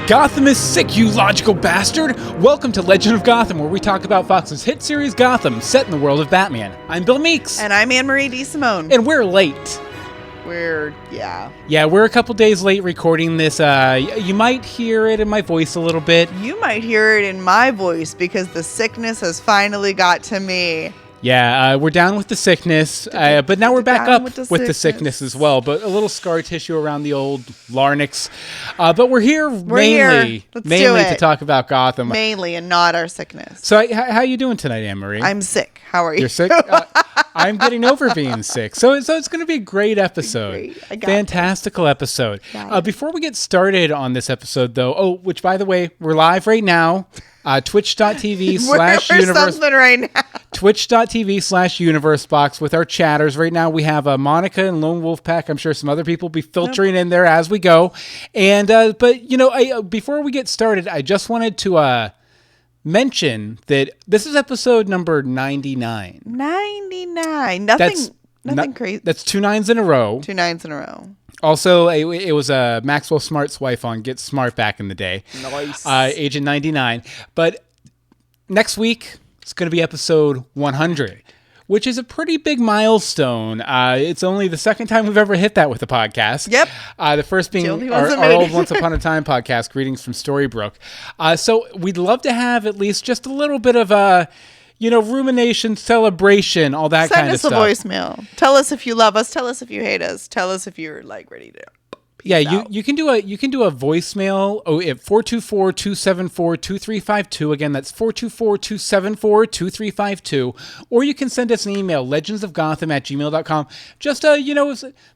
Gotham is sick, you logical bastard! Welcome to Legend of Gotham, where we talk about Fox's hit series Gotham, set in the world of Batman. I'm Bill Meeks. And I'm Anne-Marie DeSimone. And we're late. Yeah, we're a couple days late recording this. You might hear it in my voice a little bit. You might hear it in my voice because the sickness has finally got to me. Yeah, we're down with the sickness, but now we're back up with the sickness as well. But a little scar tissue around the old larynx. But we're here mainly to talk about Gotham. Mainly, and not our sickness. So how you doing tonight, Anne-Marie? I'm sick. How are you? You're sick? I'm getting over being sick. So it's going to be a great episode. Fantastical episode. Before we get started on this episode, though, which, by the way, we're live right now. Twitch.tv/universe. Right now. Twitch.tv/universebox with our chatters. Right now we have Monica and Lone Wolf Pack. I'm sure some other people will be filtering in there as we go. And but before we get started, I just wanted to mention that this is episode number 99. 99. Nothing crazy. That's 2 9s in a row. 2 9s in a row. Also, it was Maxwell Smart's wife on Get Smart back in the day. Nice. Agent 99. But next week, it's going to be episode 100, which is a pretty big milestone. It's only the second time we've ever hit that with a podcast. Yep. The first being our old Once Upon a Time podcast, Greetings from Storybrooke. So we'd love to have at least just a little bit of rumination, celebration, all that kind of stuff. Send us a voicemail. Tell us if you love us. Tell us if you hate us. Tell us if you're ready to. You can do a voicemail at 424-274-2352. Again, that's 424-274-2352. Or you can send us an email, legendsofgotham@gmail.com. Just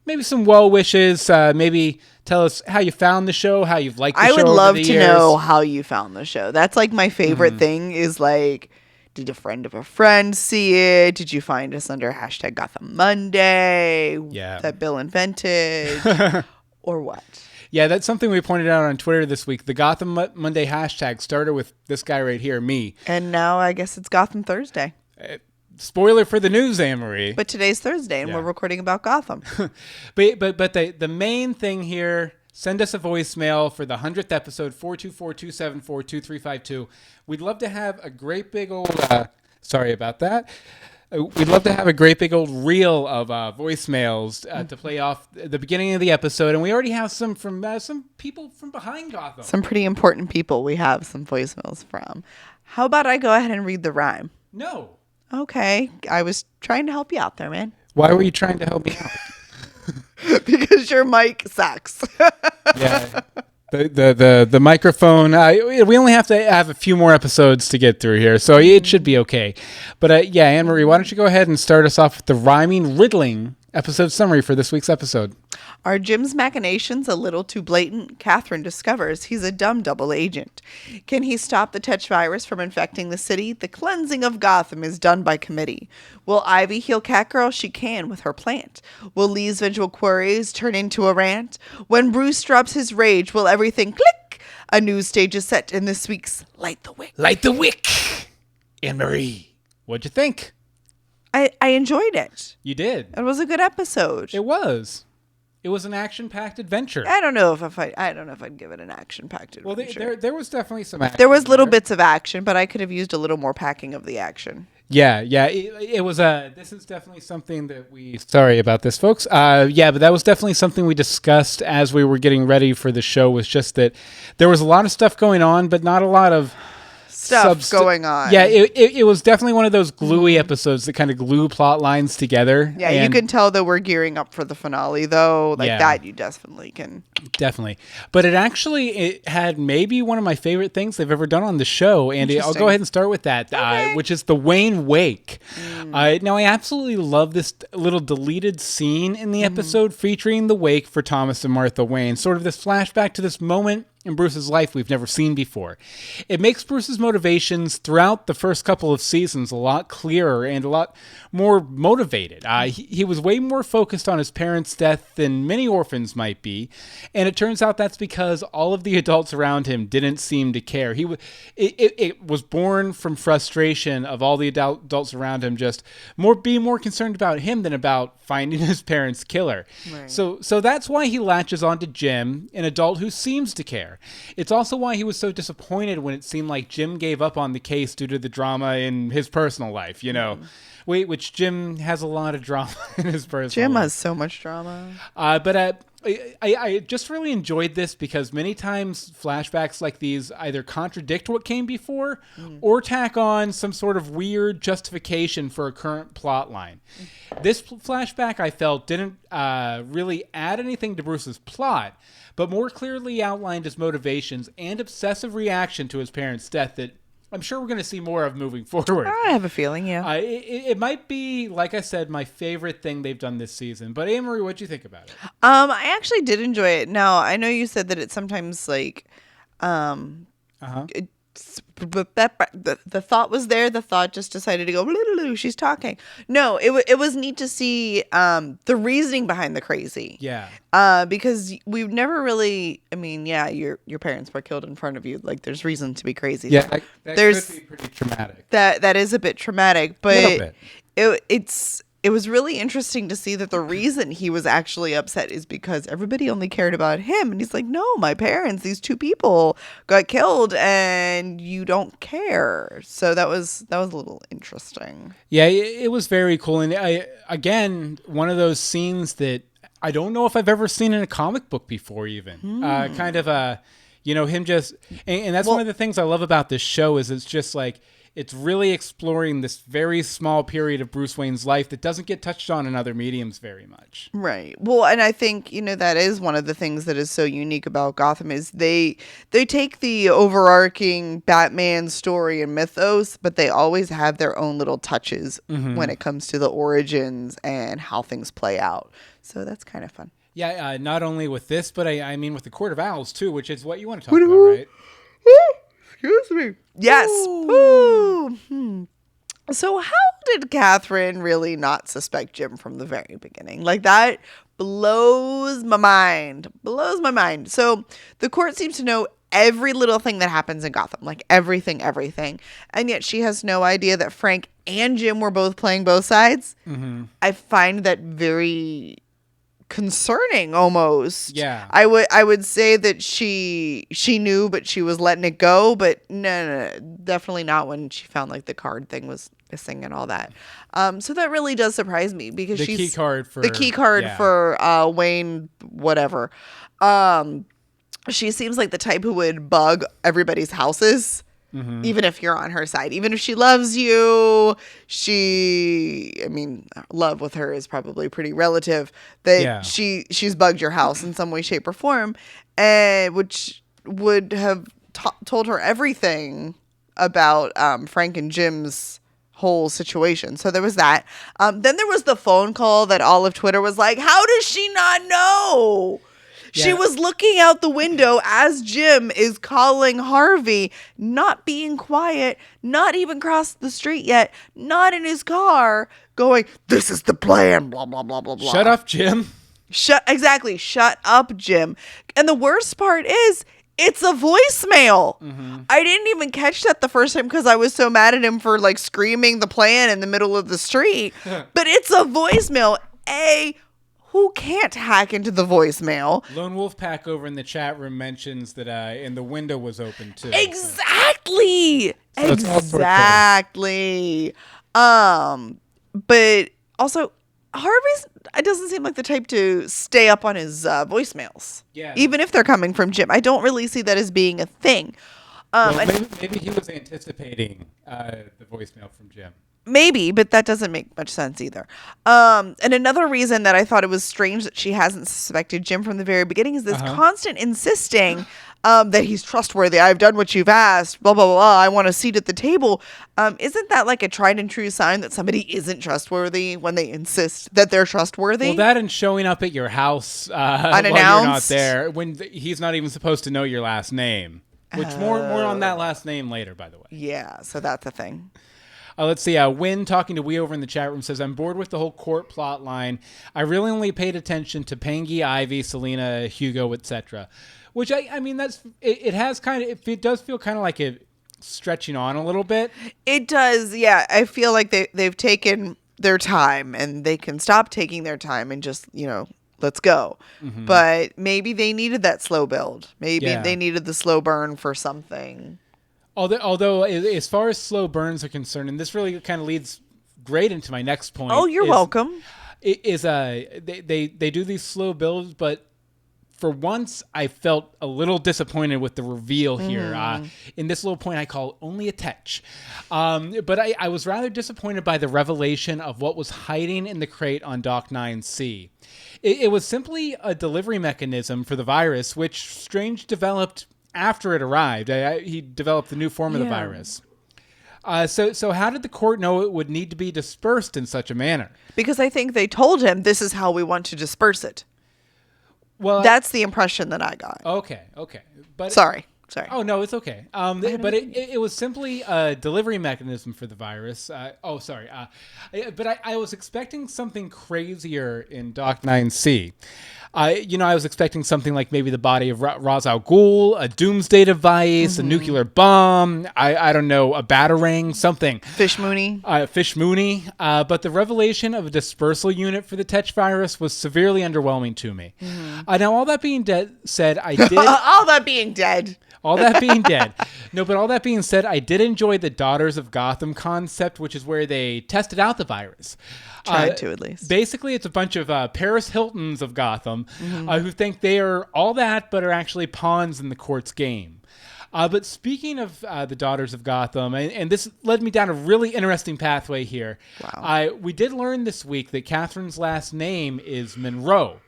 maybe some well wishes. Maybe tell us how you found the show, how you've liked the show. I would love to know how you found the show. That's like my favorite thing is like, did a friend of a friend see it? Did you find us under hashtag Gotham Monday? Yeah. That Bill invented? Or what? Yeah, that's something we pointed out on Twitter this week. The Gotham Monday hashtag started with this guy right here, me. And now I guess it's Gotham Thursday. Spoiler for the news, Anne-Marie. But today's Thursday, and we're recording about Gotham. but the main thing here, send us a voicemail for the 100th episode, 424-274-2352. We'd love to have a great big old... sorry about that. We'd love to have a great big old reel of voicemails to play off the beginning of the episode. And we already have some from some people from behind Gotham. Some pretty important people we have some voicemails from. How about I go ahead and read the rhyme? No. Okay. I was trying to help you out there, man. Why were you trying to help me out? Because your mic sucks. Yeah. The microphone, we only have to have a few more episodes to get through here, so it should be okay. But Anne-Marie, why don't you go ahead and start us off with the rhyming, riddling episode summary for this week's episode. Are Jim's machinations a little too blatant? Kathryn discovers he's a dumb double agent. Can he stop the Tetch virus from infecting the city? The cleansing of Gotham is done by committee. Will Ivy heal Catgirl? She can with her plant. Will Lee's vengeful queries turn into a rant? When Bruce drops his rage, will everything click? A new stage is set in this week's Light the Wick. Light the Wick! Anne-Marie, what'd you think? I enjoyed it. You did. It was a good episode. It was. It was an action-packed adventure. I don't know if I'd give it an action-packed adventure. Well, there was definitely some action. There was little bits of action, but I could have used a little more packing of the action. Yeah. It was this is definitely something that we. Sorry about this, folks. But that was definitely something we discussed as we were getting ready for the show. Was just that there was a lot of stuff going on, but not a lot of stuff going on. Yeah, it was definitely one of those gluey episodes that kind of glue plot lines together. Yeah, you can tell that we're gearing up for the finale, though. That you definitely can. Definitely. But it had maybe one of my favorite things they've ever done on the show, and I'll go ahead and start with that, which is the Wayne Wake. Now, I absolutely love this little deleted scene in the episode featuring the wake for Thomas and Martha Wayne, sort of this flashback to this moment in Bruce's life we've never seen before. It makes Bruce's motivations throughout the first couple of seasons a lot clearer and a lot more motivated. He was way more focused on his parents' death than many orphans might be, and it turns out that's because all of the adults around him didn't seem to care. It was born from frustration of all the adults around him just being more concerned about him than about finding his parents' killer. Right. So that's why he latches onto Jim, an adult who seems to care. there. It's also why he was so disappointed when it seemed like Jim gave up on the case due to the drama in his personal life, which Jim has a lot of drama in his personal life. Jim has so much drama. But I just really enjoyed this because many times flashbacks like these either contradict what came before or tack on some sort of weird justification for a current plot line. This flashback, I felt, didn't really add anything to Bruce's plot, but more clearly outlined his motivations and obsessive reaction to his parents' death that I'm sure we're going to see more of moving forward. I have a feeling, yeah. It might be, like I said, my favorite thing they've done this season. But Anne-Marie, what'd you think about it? I actually did enjoy it. Now, I know you said that it's sometimes like, the thought was there. The thought just decided to go, she's talking. No, it was neat to see the reasoning behind the crazy. Yeah. Because we've never really, I mean, yeah, your parents were killed in front of you. Like, there's reason to be crazy. Yeah, that could be pretty traumatic. That is a bit traumatic, but a little bit. It was really interesting to see that the reason he was actually upset is because everybody only cared about him. And he's like, no, my parents, these two people got killed and you don't care. So that was a little interesting. Yeah, it was very cool. And again, one of those scenes that I don't know if I've ever seen in a comic book before even. Kind of him just, and that's one of the things I love about this show is it's just like, it's really exploring this very small period of Bruce Wayne's life that doesn't get touched on in other mediums very much. Right. Well, and I think, that is one of the things that is so unique about Gotham is they take the overarching Batman story and mythos, but they always have their own little touches when it comes to the origins and how things play out. So that's kind of fun. Yeah, not only with this, but I mean with the Court of Owls too, which is what you want to talk about, right? Excuse me. Yes. Ooh. So how did Kathryn really not suspect Jim from the very beginning? Like, that blows my mind. So the court seems to know every little thing that happens in Gotham, like everything. And yet she has no idea that Frank and Jim were both playing both sides. Mm-hmm. I find that very concerning almost. Yeah. I would say that she knew, but she was letting it go. But no, definitely not when she found like the card thing was missing and all that. So that really does surprise me because the she's key card for Wayne, whatever. She seems like the type who would bug everybody's houses. Mm-hmm. Even if you're on her side, even if she loves you, love with her is probably pretty relative. That she's bugged your house in some way, shape, or form, which would have told her everything about Frank and Jim's whole situation. So there was that. Then there was the phone call that all of Twitter was like, "How does she not know?" Yeah. She was looking out the window as Jim is calling Harvey, not being quiet, not even crossed the street yet, not in his car, going, "This is the plan, blah, blah, blah, blah, blah." Shut up, Jim. Exactly. Shut up, Jim. And the worst part is, it's a voicemail. Mm-hmm. I didn't even catch that the first time because I was so mad at him for like screaming the plan in the middle of the street. But it's a voicemail. Who can't hack into the voicemail? Lone Wolf Pack over in the chat room mentions that and the window was open too. Exactly. So exactly. But also it doesn't seem like the type to stay up on his voicemails. Yeah. Even if they're coming from Jim. I don't really see that as being a thing. Maybe he was anticipating the voicemail from Jim. Maybe, but that doesn't make much sense either. And another reason that I thought it was strange that she hasn't suspected Jim from the very beginning is this constant insisting that he's trustworthy. I've done what you've asked, blah, blah, blah. I want a seat at the table. Isn't that like a tried and true sign that somebody isn't trustworthy when they insist that they're trustworthy? Well, that and showing up at your house unannounced while you're not there, when he's not even supposed to know your last name. Which more on that last name later, by the way. Yeah, so that's a thing. Let's see. Wynn, talking to We over in the chat room, says, "I'm bored with the whole court plot line. I really only paid attention to Pangy, Ivy, Selena, Hugo, etc." Which I mean, it has kind of, it does feel kind of like it stretching on a little bit. It does, yeah. I feel like they've taken their time and they can stop taking their time and just let's go. But maybe they needed that slow build. Maybe they needed the slow burn for something. Although, as far as slow burns are concerned, and this really kind of leads great into my next point. Oh, you're welcome. They do these slow builds, but for once I felt a little disappointed with the reveal here. In this little point I call only a Tetch. But I was rather disappointed by the revelation of what was hiding in the crate on Doc 9C. It was simply a delivery mechanism for the virus, which Strange developed after it arrived. He developed the new form of the virus. So how did the court know it would need to be dispersed in such a manner? Because I think they told him this is how we want to disperse it. Well, that's the impression that I got. Okay. But Sorry. Oh, no, it's okay. But it was simply a delivery mechanism for the virus. But I was expecting something crazier in Doc 9C. I was expecting something like maybe the body of Ra's al Ghul, a doomsday device, a nuclear bomb, I don't know, a batarang, something. Fish Mooney. But the revelation of a dispersal unit for the Tetch virus was severely underwhelming to me. Now, all that being said, I did... all that being dead. All that being dead. No, but all that being said, I did enjoy the Daughters of Gotham concept, which is where they tested out the virus. Tried to, at least. Basically, it's a bunch of Paris Hiltons of Gotham who think they are all that, but are actually pawns in the court's game. But speaking of the Daughters of Gotham, and this led me down a really interesting pathway here. Wow. We did learn this week that Kathryn's last name is Monroe.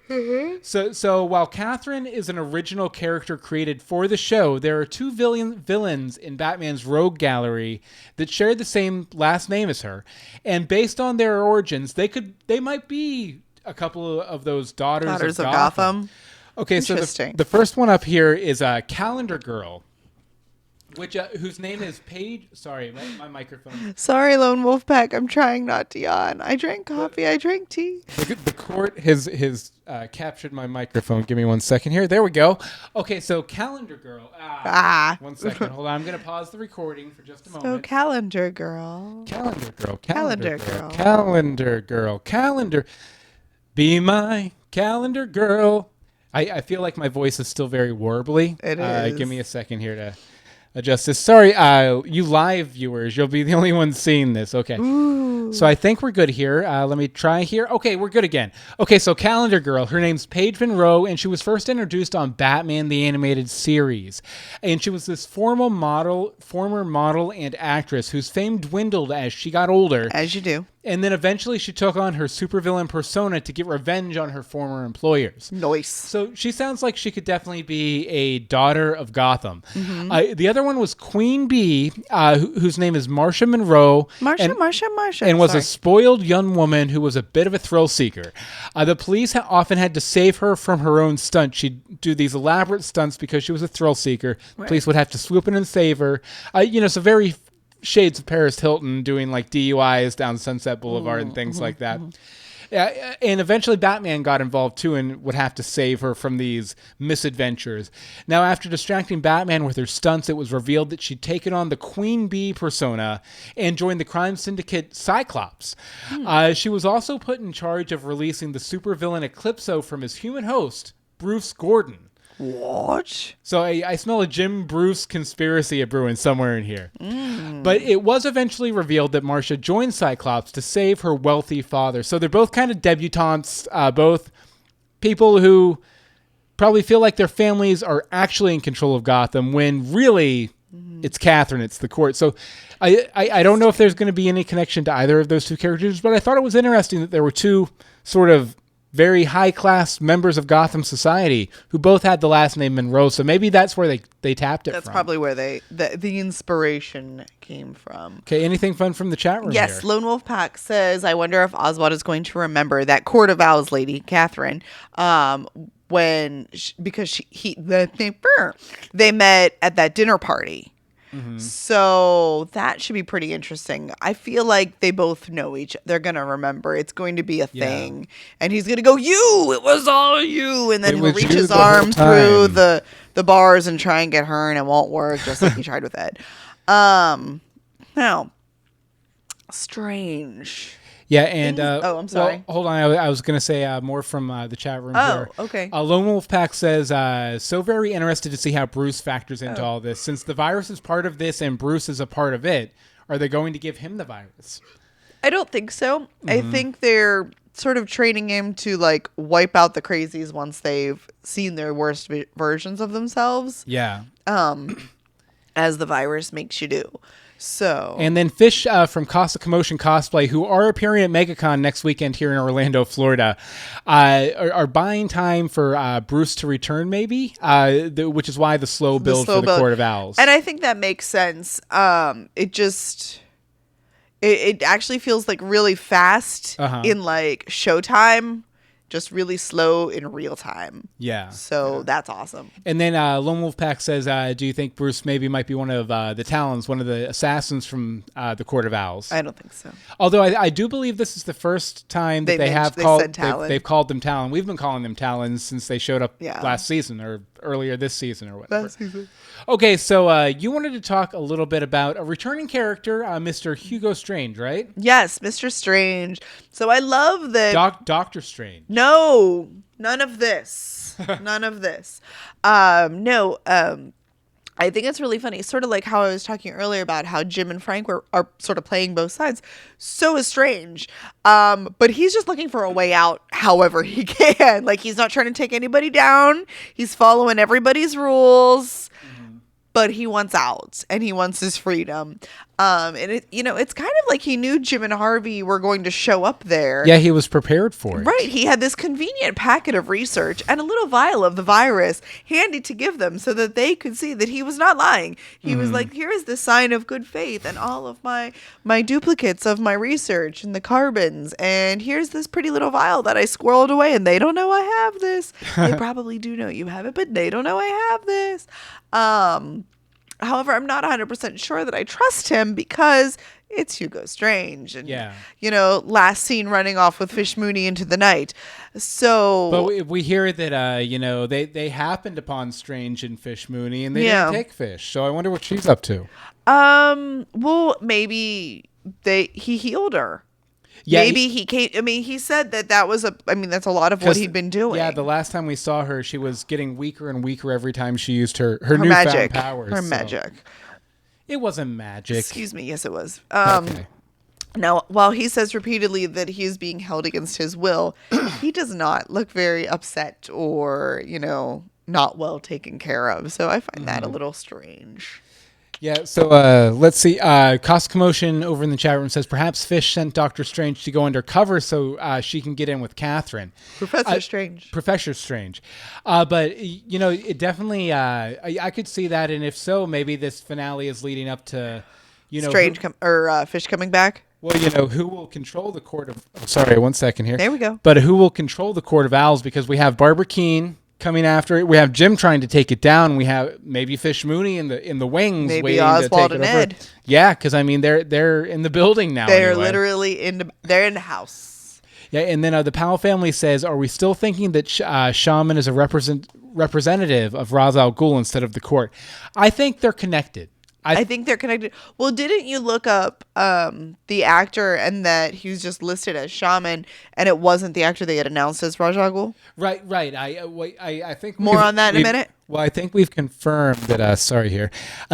So while Kathryn is an original character created for the show, there are two villains in Batman's Rogue Gallery that share the same last name as her. And based on their origins, they might be a couple of those Daughters of Gotham. Okay, so the first one up here is Calendar Girl. Whose name is Paige? Sorry, my microphone. Sorry, Lone Wolf Pack. I'm trying not to yawn. I drank coffee. I drank tea. The court has captured my microphone. Give me 1 second here. There we go. Okay, so Calendar Girl. 1 second. Hold on. I'm going to pause the recording for just a moment. So Calendar Girl. Calendar. Be my calendar girl. I feel like my voice is still very warbly. It is. Give me a second here to... adjust this. Sorry, you live viewers, you'll be the only ones seeing this. Okay. Ooh. So I think we're good here. Let me try here. Okay, we're good again. Okay, so Calendar Girl, her name's Paige Monroe, and she was first introduced on Batman the Animated Series. And she was this former model and actress whose fame dwindled as she got older. As you do. And then eventually she took on her supervillain persona to get revenge on her former employers. Nice. So she sounds like she could definitely be a daughter of Gotham. The other one was Queen Bee, whose name is Marsha Monroe. Marsha. And was a spoiled young woman who was a bit of a thrill seeker. The police often had to save her from her own stunts. She'd do these elaborate stunts because she was a thrill seeker. Right. Police would have to swoop in and save her. So very... shades of Paris Hilton doing like DUIs down Sunset Boulevard and things like that. And eventually Batman got involved too and would have to save her from these misadventures. Now, after distracting Batman with her stunts, it was revealed that she'd taken on the Queen Bee persona and joined the crime syndicate Cyclops. She was also put in charge of releasing the supervillain Eclipso from his human host, Bruce Gordon. What? So I smell a Jim Bruce conspiracy brewing somewhere in here. But it was eventually revealed that Marsha joined Cyclops to save her wealthy father. So they're both kind of debutantes, both people who probably feel like their families are actually in control of Gotham when really it's Kathryn, it's the court. So I don't know if there's going to be any connection to either of those two characters, but I thought it was interesting that there were two sort of very high-class members of Gotham society who both had the last name Monroe, so maybe that's where they tapped it from. That's probably where the inspiration came from. Okay, anything fun from the chat room Yes, here? Lone Wolf Pack says, I wonder if Oswald is going to remember that Court of Owls lady, Kathryn, they met at that dinner party. So that should be pretty interesting. I feel like they both know they're going to remember. It's going to be a thing. And he's going to go, it was all you. And then he'll reach his arm through the bars and try and get her, and it won't work, just like he tried with Ed. Now, Strange. Yeah, and I'm sorry. Well, hold on. I was going to say more from the chat room here. Oh, okay. Lone Wolf Pack says, so very interested to see how Bruce factors into all this. Since the virus is part of this and Bruce is a part of it, are they going to give him the virus? I don't think so. I think they're sort of training him to like wipe out the crazies once they've seen their worst versions of themselves. Yeah. As the virus makes you do. So. And then Fish from Costa Commotion Cosplay, who are appearing at MegaCon next weekend here in Orlando, Florida, are buying time for Bruce to return, maybe, which is why the slow build for the Court of Owls. And I think that makes sense. It actually feels like really fast in like showtime, just really slow in real time. Yeah. So that's awesome. And then Lone Wolf Pack says, do you think Bruce maybe might be one of the Talons, one of the assassins from the Court of Owls? I don't think so. Although I do believe this is the first time that they've called them Talon. We've been calling them Talons since they showed up last season or earlier this season or whatever. Last season. Okay, so you wanted to talk a little bit about a returning character, Mr. Hugo Strange, right? Yes, Mr. Strange. So I love that. Doctor Strange. No, none of this. None of this. No. I think it's really funny. Sort of like how I was talking earlier about how Jim and Frank are sort of playing both sides. So is Strange. But he's just looking for a way out however he can. Like, he's not trying to take anybody down. He's following everybody's rules. But he wants out and he wants his freedom. And it's kind of like he knew Jim and Harvey were going to show up there. Yeah, he was prepared for it. Right. He had this convenient packet of research and a little vial of the virus handy to give them so that they could see that he was not lying. He was like, here is the sign of good faith and all of my duplicates of my research and the carbons. And here's this pretty little vial that I squirreled away and they don't know I have this. They probably do know you have it, but they don't know I have this. However, I'm not 100% sure that I trust him because it's Hugo Strange. And, last seen running off with Fish Mooney into the night. So. But we hear that, they happened upon Strange and Fish Mooney and they didn't take Fish. So I wonder what she's up to. Well, maybe he healed her. Yeah, maybe he came. I mean, he said that was that's a lot of what he'd been doing. Yeah, the last time we saw her, she was getting weaker and weaker every time she used her newfound magic powers. Her magic. It wasn't magic. Excuse me. Yes, it was. Okay. Now, while he says repeatedly that he is being held against his will, he does not look very upset or, not well taken care of. So I find that a little strange. Yeah, so let's see. Cost Commotion over in the chat room says, perhaps Fish sent Dr. Strange to go undercover so she can get in with Kathryn. Professor Strange. But, it definitely, I could see that. And if so, maybe this finale is leading up to, Fish coming back. Well, who will control the Court of... Oh, sorry, 1 second here. There we go. But who will control the Court of Owls? Because we have Barbara Keene coming after it. We have Jim trying to take it down. We have maybe Fish Mooney in the wings, maybe Oswald and Ed. Yeah, because they're in the building now. They're literally they're in the house. Yeah, and then the Powell family says, "Are we still thinking that Shaman is a representative of Ra's al Ghul instead of the court?" I think they're connected. I think they're connected. Well, didn't you look up the actor and that he was just listed as Shaman and it wasn't the actor they had announced as Ra's al Ghul? Right. I think more on that in a minute. Well, I think we've confirmed that. I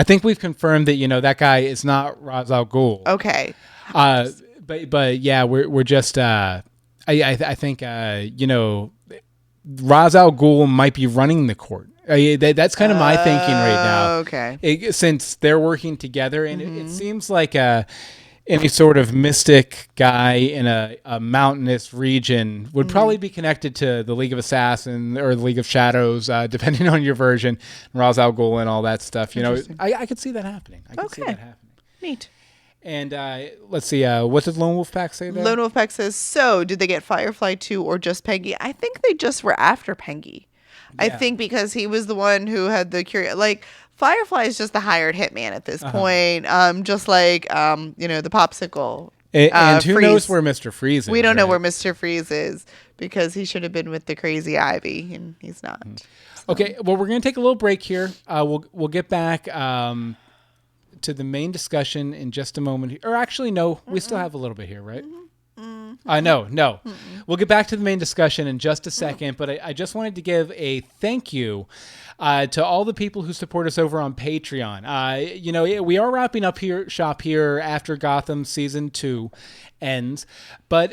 think we've confirmed that that guy is not Ra's al Ghul. Okay. But yeah, we're just. I think Ra's al Ghul might be running the court. That's kind of my thinking right now. Okay. Since they're working together, and it seems like any sort of mystic guy in a mountainous region would probably be connected to the League of Assassins or the League of Shadows, depending on your version, Ra's al Ghul and all that stuff. I could see that happening. Neat. And let's see, what did Lone Wolf Pack say there? Lone Wolf Pack says, so did they get Firefly too or just Peggy? I think they just were after Peggy. Yeah. I think because he was the one who had the Firefly is just the hired hitman at this point. Just like, the popsicle. And who knows where Mr. Freeze is? We don't know where Mr. Freeze is because he should have been with the crazy Ivy and he's not. So. Okay. Well, we're going to take a little break here. We'll get back to the main discussion in just a moment. Or actually, no, we still have a little bit here, right? No. We'll get back to the main discussion in just a second, but I just wanted to give a thank you to all the people who support us over on Patreon. We are wrapping up shop here after Gotham season 2 ends, but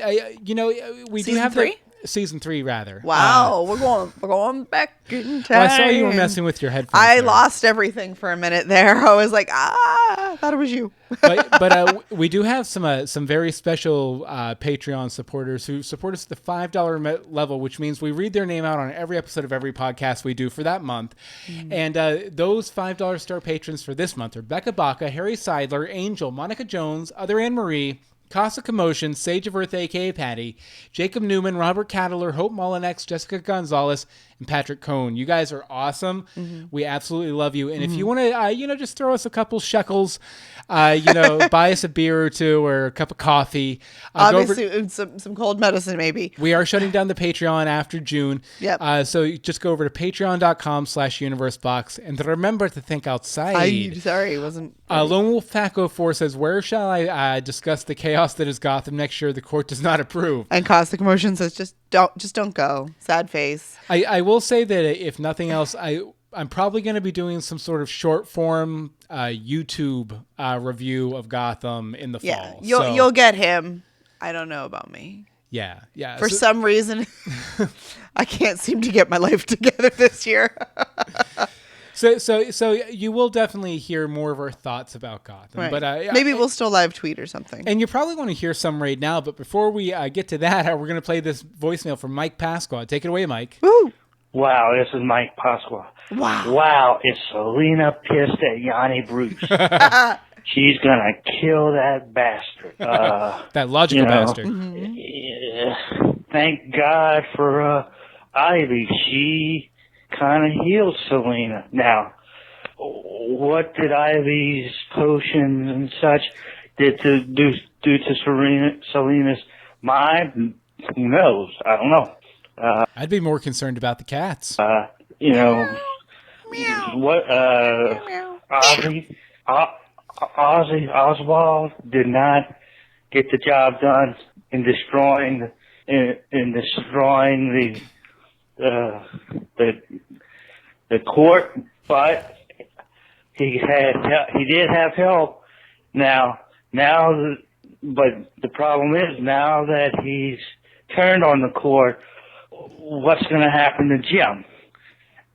we do have season 3 rather. Wow, we're going back in time. Well, I saw you were messing with your headphones. I lost everything for a minute there. I was like, I thought it was you. but we do have some very special Patreon supporters who support us at the $5 level, which means we read their name out on every episode of every podcast we do for that month. And those $5 star patrons for this month are Becca Baca, Harry Seidler, Angel, Monica Jones, Other Anne Marie, Casa Commotion, Sage of Earth, a.k.a. Patty, Jacob Newman, Robert Cattler, Hope Mullinex, Jessica Gonzalez, and Patrick Cohn. You guys are awesome. We absolutely love you. And if you want to, just throw us a couple shekels, buy us a beer or two or a cup of coffee. Obviously, some cold medicine, maybe. We are shutting down the Patreon after June. Yep. So just go over to patreon.com/universebox and remember to think outside. Sorry, wasn't. Lone Wolf Taco 4 says, where shall I discuss the chaos that is Gotham next year? The court does not approve. And Cosmic Emotion says, just don't go. Sad face. I will say that if nothing else, I'm probably going to be doing some sort of short form YouTube review of Gotham in the fall. You'll get him. I don't know about me. Yeah. For some reason, I can't seem to get my life together this year. So you will definitely hear more of our thoughts about Gotham. Right. But maybe we'll still live tweet or something. And you probably want to hear some right now. But before we get to that, we're going to play this voicemail from Mike Pasqua. Take it away, Mike. Woo! Wow, this is Mike Pasqua. Wow, is Selena pissed at Yanni Bruce? She's going to kill that bastard. That logical bastard. Thank God for Ivy. She kind of healed Selena. Now, what did Ivy's potions and such do to Selena's mind? Who knows? I don't know. I'd be more concerned about the cats. Oswald did not get the job done in destroying the court, but he did have help. But the problem is now that he's turned on the court, what's going to happen to Jim?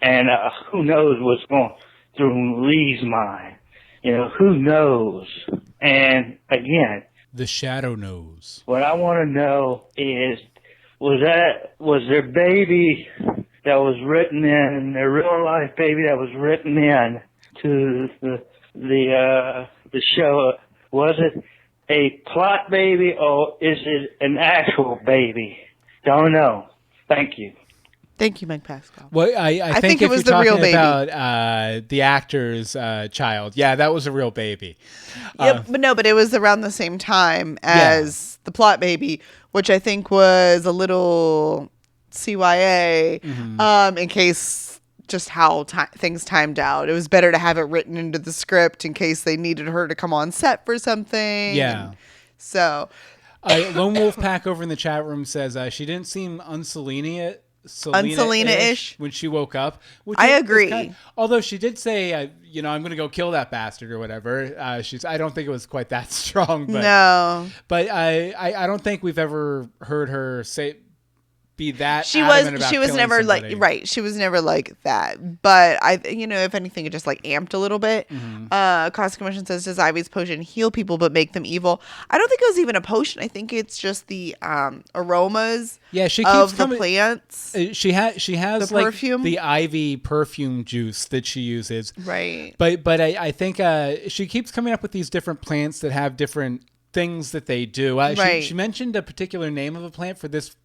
And who knows what's going through Lee's mind? Who knows? And again, the shadow knows. What I want to know is, was their baby that was written in, their real life baby that was written in to the show, was it a plot baby or is it an actual baby? Don't know. Thank you. Thank you, Mike Pascal. Well, I think it was the real baby. About the actor's child, yeah, that was a real baby. But it was around the same time as the plot baby, which I think was a little CYA, in case just how things timed out. It was better to have it written into the script in case they needed her to come on set for something. Yeah. So, Lone Wolf Pack over in the chat room says she didn't seem Selena-ish when she woke up. Which I agree. Although she did say, I'm going to go kill that bastard or whatever. I don't think it was quite that strong. But, no. But I don't think we've ever heard her be that she was never somebody. she was never like that, but if anything it just amped a little bit. Cosmic Commotion says, does Ivy's potion heal people but make them evil? I don't think it was even a potion. I think it's just the aromas of the plants. She has the perfume, the Ivy perfume juice that she uses, right? But I think she keeps coming up with these different plants that have different things that they do. Right. She mentioned a particular name of a plant for this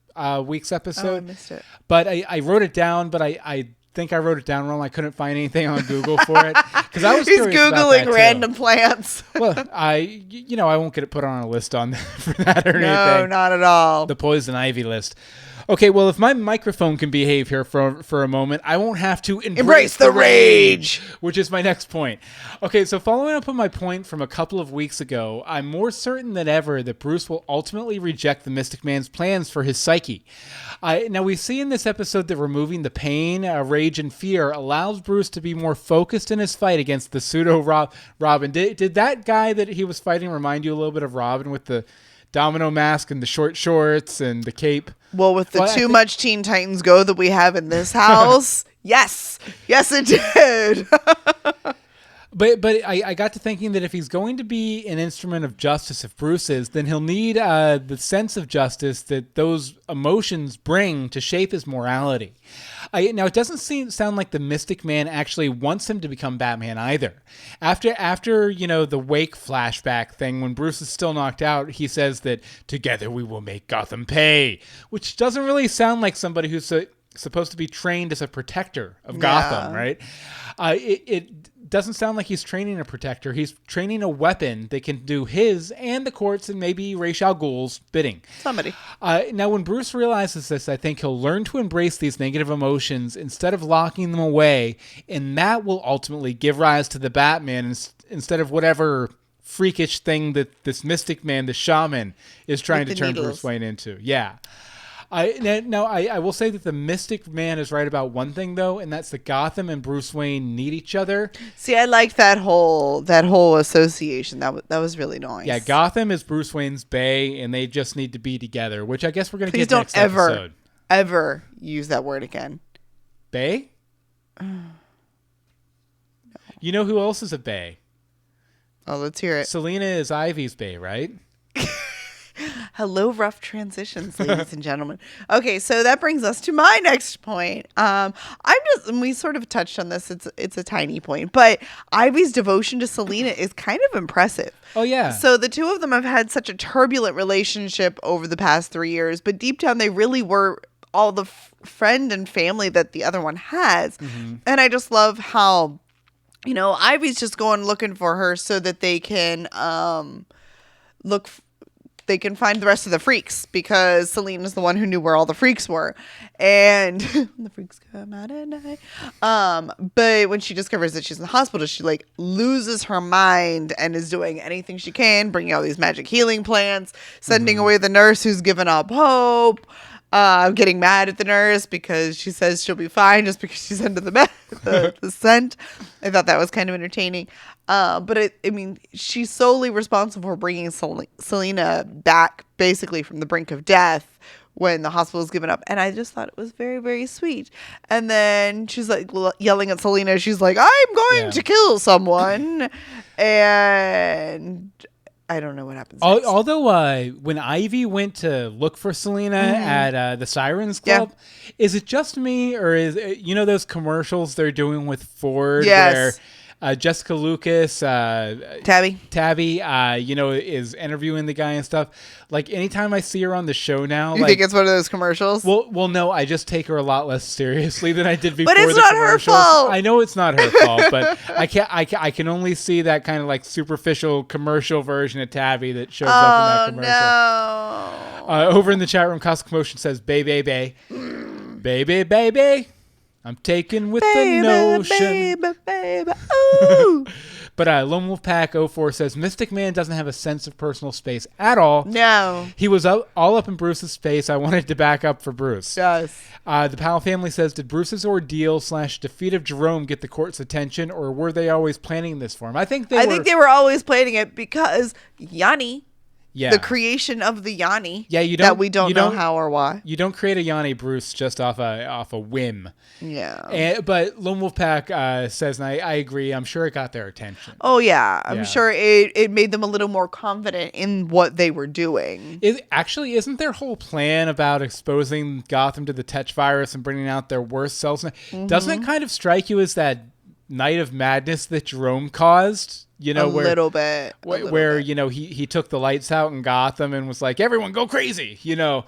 week's episode. Oh, I missed it. But I wrote it down, but I think I wrote it down wrong. I couldn't find anything on Google for it Because I was He's curious about Googling that, random plants. Well, I won't get it put on a list on for that or anything. No, not at all. The poison ivy list. Okay, well, if my microphone can behave here for a moment, I won't have to embrace the rage, which is my next point. Okay, so following up on my point from a couple of weeks ago, I'm more certain than ever that Bruce will ultimately reject the Mystic Man's plans for his psyche. Now, we see in this episode that removing the pain, rage, and fear allows Bruce to be more focused in his fight against the pseudo-Robin. Did that guy that he was fighting remind you a little bit of Robin with the domino mask and the short shorts and the cape? Well, with the too much Teen Titans Go that we have in this house, yes, it did. But I got to thinking that if he's going to be an instrument of justice, if Bruce is, then he'll need the sense of justice that those emotions bring to shape his morality. Now, it doesn't sound like the Mystic Man actually wants him to become Batman either. After the Wake flashback thing, when Bruce is still knocked out, he says that together we will make Gotham pay, which doesn't really sound like somebody who's supposed to be trained as a protector of Gotham, right? It doesn't sound like he's training a protector. He's training a weapon that can do his and the courts and maybe Ra's al Ghul's bidding. Somebody. Now, when Bruce realizes this, I think he'll learn to embrace these negative emotions instead of locking them away, and that will ultimately give rise to the Batman instead of whatever freakish thing that this Mystic Man, the shaman, is trying to turn Bruce Wayne into. Yeah. I will say that the Mystic Man is right about one thing, though, and that's that Gotham and Bruce Wayne need each other. See, I liked that whole association. That was really nice. Yeah, Gotham is Bruce Wayne's bay, and they just need to be together, which I guess we're going to get next episode. Ever use that word again. Bay? No. You know who else is a bay? Oh, let's hear it. Selina is Ivy's bay, right? Hello, rough transitions, ladies and gentlemen. Okay, so that brings us to my next point. And we sort of touched on this. It's a tiny point, but Ivy's devotion to Selina is kind of impressive. Oh, yeah. So the two of them have had such a turbulent relationship over the past 3 years, but deep down they really were all the friend and family that the other one has. Mm-hmm. And I just love how, Ivy's just going looking for her so that they can they can find the rest of the freaks, because Selina's the one who knew where all the freaks were. And the freaks come out at night. But when she discovers that she's in the hospital, she loses her mind and is doing anything she can, bringing out these magic healing plants, sending away the nurse who's given up hope. Getting mad at the nurse because she says she'll be fine just because she's under the scent. I thought that was kind of entertaining. But she's solely responsible for bringing Selina back basically from the brink of death when the hospital is given up. And I just thought it was very, very sweet. And then she's yelling at Selina. She's like, I'm going to kill someone. And I don't know what happens next. Although when Ivy went to look for Selina at the Sirens Club, is it just me, or is it, those commercials they're doing with Ford where Jessica Lucas, Tabby, is interviewing the guy and stuff? Anytime I see her on the show now, you think it's one of those commercials? Well, no, I just take her a lot less seriously than I did before. But it's the not commercials. her fault. I know it's not her fault, but I can only see that kind of superficial commercial version of Tabby that shows up in that commercial. No. Over in the chat room, Cosmic Motion says, "Baby, baby, I'm taken with the notion." Baby. Ooh. But Lone Wolf Pack 04 says, Mystic Man doesn't have a sense of personal space at all. No. He was all up in Bruce's space. I wanted to back up for Bruce. Yes. The Powell family says, did Bruce's ordeal / defeat of Jerome get the court's attention, or were they always planning this for him? I think they were always planning it because Yanni. Yeah. The creation of the Yanni. Yeah, that we don't know how or why. You don't create a Yanni Bruce just off a whim. Yeah. But Lone Wolf Pack says, and I agree, I'm sure it got their attention. Oh, yeah. I'm sure it made them a little more confident in what they were doing. Isn't their whole plan about exposing Gotham to the Tetch virus and bringing out their worst selves? Mm-hmm. Doesn't it kind of strike you as that night of madness that Jerome caused? A little bit. Where he took the lights out in Gotham and was like, everyone go crazy, Yeah.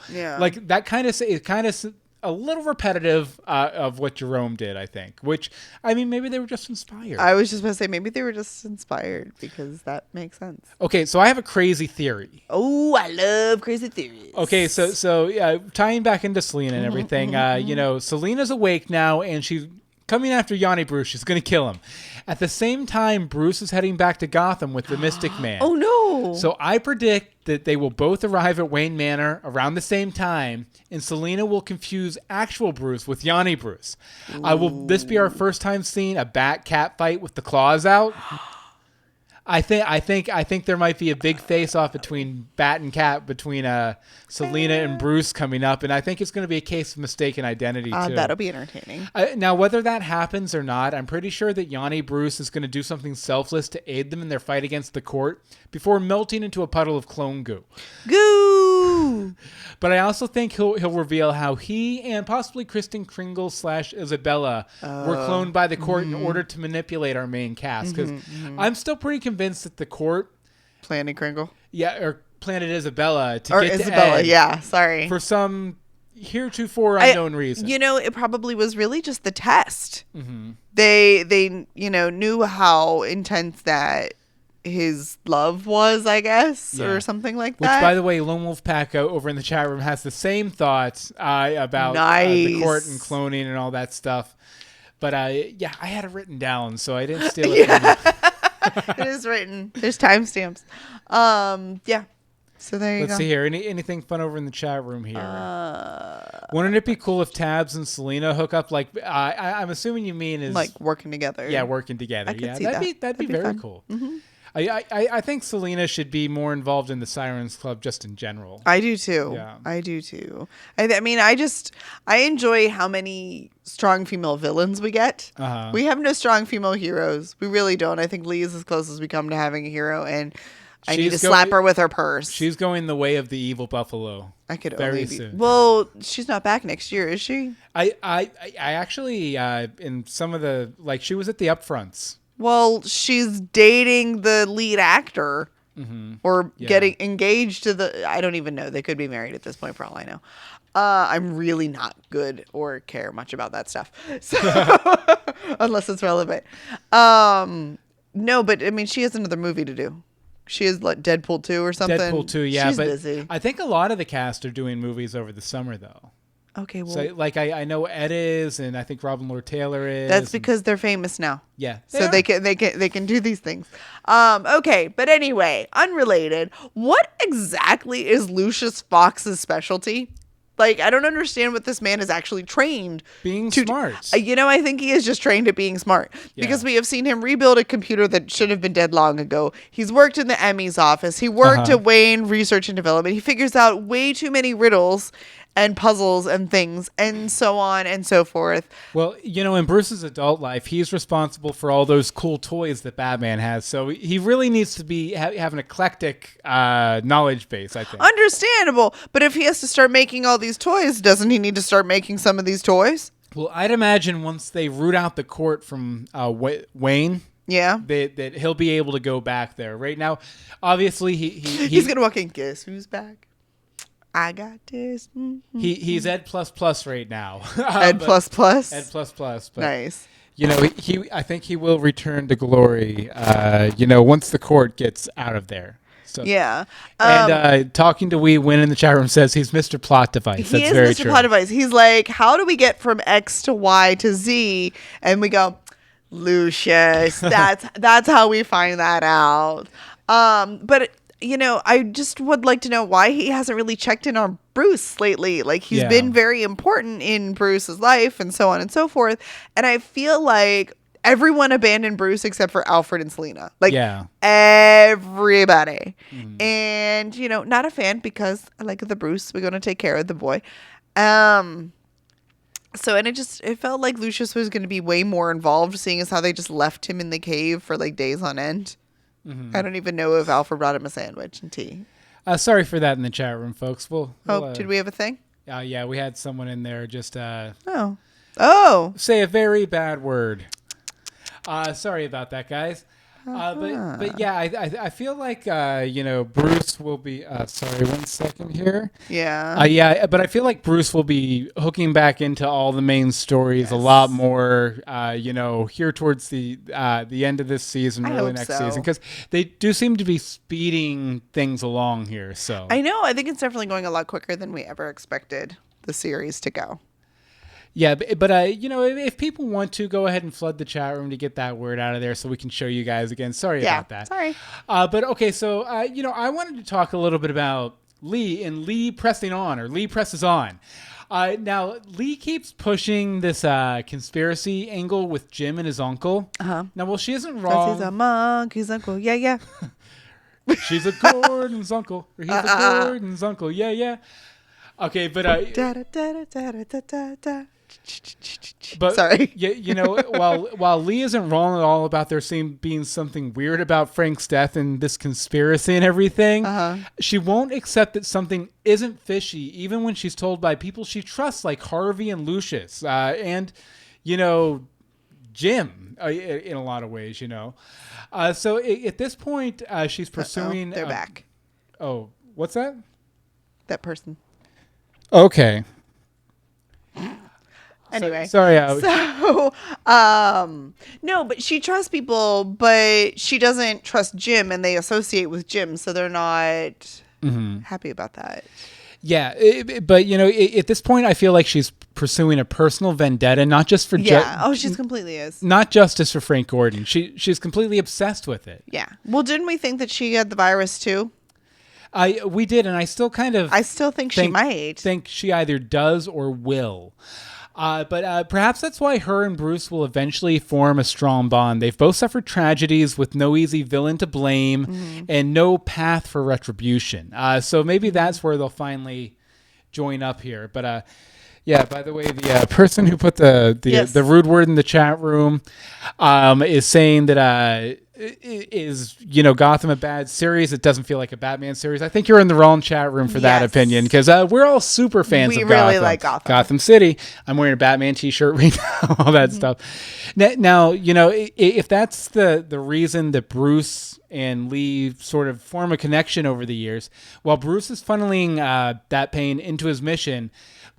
That kind of a little repetitive of what Jerome did, I think. Which, I mean, maybe they were just inspired. I was just going to say, maybe they were just inspired, because that makes sense. Okay, so I have a crazy theory. Oh, I love crazy theories. Okay, so tying back into Selena and everything, you know, Selena's awake now, and she's coming after Yanni Bruce. She's going to kill him. At the same time, Bruce is heading back to Gotham with the Mystic Man. Oh, no. So I predict that they will both arrive at Wayne Manor around the same time, and Selena will confuse actual Bruce with Yanni Bruce. Will this be our first time seeing a bat-cat fight with the claws out? I think there might be a big face-off between Bat and Cat between Selena and Bruce coming up, and I think it's going to be a case of mistaken identity too. That'll be entertaining. Now, whether that happens or not, I'm pretty sure that Yanni Bruce is going to do something selfless to aid them in their fight against the court before melting into a puddle of clone goo. Goo! But I also think he'll reveal how he and possibly Kristen Kringle / Isabella were cloned by the court in order to manipulate our main cast. Because I'm still pretty convinced that the court Planted Kringle. Yeah, or planted Isabella to or get Isabella. to Ed Yeah, sorry. for some heretofore unknown reason. You know, it probably was really just the test. They knew how intense that his love was, I guess, or something like that. Which, by the way, Lone Wolf Pack over in the chat room has the same thoughts about the court and cloning and all that stuff. But I had it written down, so I didn't steal it from you. It is written. There's timestamps. Yeah. So there you go. Let's see here. Anything fun over in the chat room here? Wouldn't it be cool if Tabs and Selena hook up? Like, I'm assuming you mean is like working together. Yeah, working together. I could see that'd be very fun. cool. I think Selena should be more involved in the Sirens Club just in general. I do too. Yeah. I do too. I mean, I enjoy how many strong female villains we get. We have no strong female heroes. We really don't. I think Lee is as close as we come to having a hero, and I need to slap her with her purse. She's going the way of the evil buffalo. I could very only soon. Well, she's not back next year, is she? I actually in some of the she was at the upfronts. Well, she's dating the lead actor or getting engaged to the... I don't even know. They could be married at this point for all I know. I'm really not good or care much about that stuff. So, unless it's relevant. No, but I mean, she has another movie to do. She is like Deadpool 2 or something. Deadpool 2, yeah. She's but busy. I think a lot of the cast are doing movies over the summer, though. Okay, well... So, I know Ed is, and I think Robin Lord Taylor is. That's because they're famous now. Yeah. They can do these things. Okay, but anyway, unrelated. What exactly is Lucius Fox's specialty? Like, I don't understand what this man is actually trained being smart. I think he is just trained at being smart because we have seen him rebuild a computer that should have been dead long ago. He's worked in the Emmy's office. He worked at Wayne Research and Development. He figures out way too many riddles and puzzles and things and so on and so forth. Well, in Bruce's adult life, he's responsible for all those cool toys that Batman has. So he really needs to be have an eclectic knowledge base, I think. Understandable. But if he has to start making all these toys, doesn't he need to start making some of these toys? Well, I'd imagine once they root out the court from Wayne... Yeah. That he'll be able to go back there. Right now, obviously, he's going to walk in, guess who's back? I got this. Mm-hmm. He's Ed plus right now. Ed plus plus. Ed plus plus. But, nice. I think he will return to glory. Once the court gets out of there. So, yeah. And talking to Win in the chat room says he's Mr. Plot Device. That's very Mr. true. Plot Device. He's like, how do we get from X to Y to Z? And we go, Lucius. That's how we find that out. But. I just would like to know why he hasn't really checked in on Bruce lately. Like, he's been very important in Bruce's life and so on and so forth. And I feel like everyone abandoned Bruce except for Alfred and Selena. Like, everybody. And, not a fan because I like the Bruce. We're going to take care of the boy. So, and it felt like Lucius was going to be way more involved, seeing as how they just left him in the cave for, days on end. I don't even know if Alfred brought him a sandwich and tea. Sorry for that in the chat room, folks. Did we have a thing? Yeah, we had someone in there just say a very bad word. Sorry about that, guys. But yeah, I feel like Bruce will be. Sorry, 1 second here. Yeah. Yeah, but I feel like Bruce will be hooking back into all the main stories a lot more. Here towards the end of this season, really next season, because they do seem to be speeding things along here. So I know. I think it's definitely going a lot quicker than we ever expected the series to go. Yeah, but if people want to, go ahead and flood the chat room to get that word out of there so we can show you guys again. Sorry about that. Sorry. But okay, so, I wanted to talk a little bit about Lee and Lee pressing on, or Lee presses on. Now, Lee keeps pushing this conspiracy angle with Jim and his uncle. Uh-huh. Now, well, she isn't wrong. He's a monkey's uncle. Yeah, yeah. She's a Gordon's uncle. Or he's a Gordon's uncle. Yeah, yeah. Okay, but... But sorry. while Lee isn't wrong at all about there being something weird about Frank's death and this conspiracy and everything, she won't accept that something isn't fishy, even when she's told by people she trusts, like Harvey and Lucius, and Jim, in a lot of ways. So at this point, she's pursuing. They're back. Oh, what's that? That person. Okay. Anyway, sorry. No, but she trusts people, but she doesn't trust Jim, and they associate with Jim, so they're not happy about that. Yeah, but at this point, I feel like she's pursuing a personal vendetta, not just for she completely is. Not justice for Frank Gordon. She's completely obsessed with it. Yeah. Well, didn't we think that she had the virus too? We did, and I still think she might. Think she either does or will. But perhaps that's why her and Bruce will eventually form a strong bond. They've both suffered tragedies with no easy villain to blame and no path for retribution. So maybe that's where they'll finally join up here. But yeah, by the way, the person who put the rude word in the chat room is saying that is Gotham a bad series? It doesn't feel like a Batman series. I think you're in the wrong chat room for that opinion, because we're all super fans of Gotham. We really like Gotham City. I'm wearing a Batman t-shirt right now, all that stuff. Now, if that's the reason that Bruce and Lee sort of form a connection over the years, while Bruce is funneling that pain into his mission,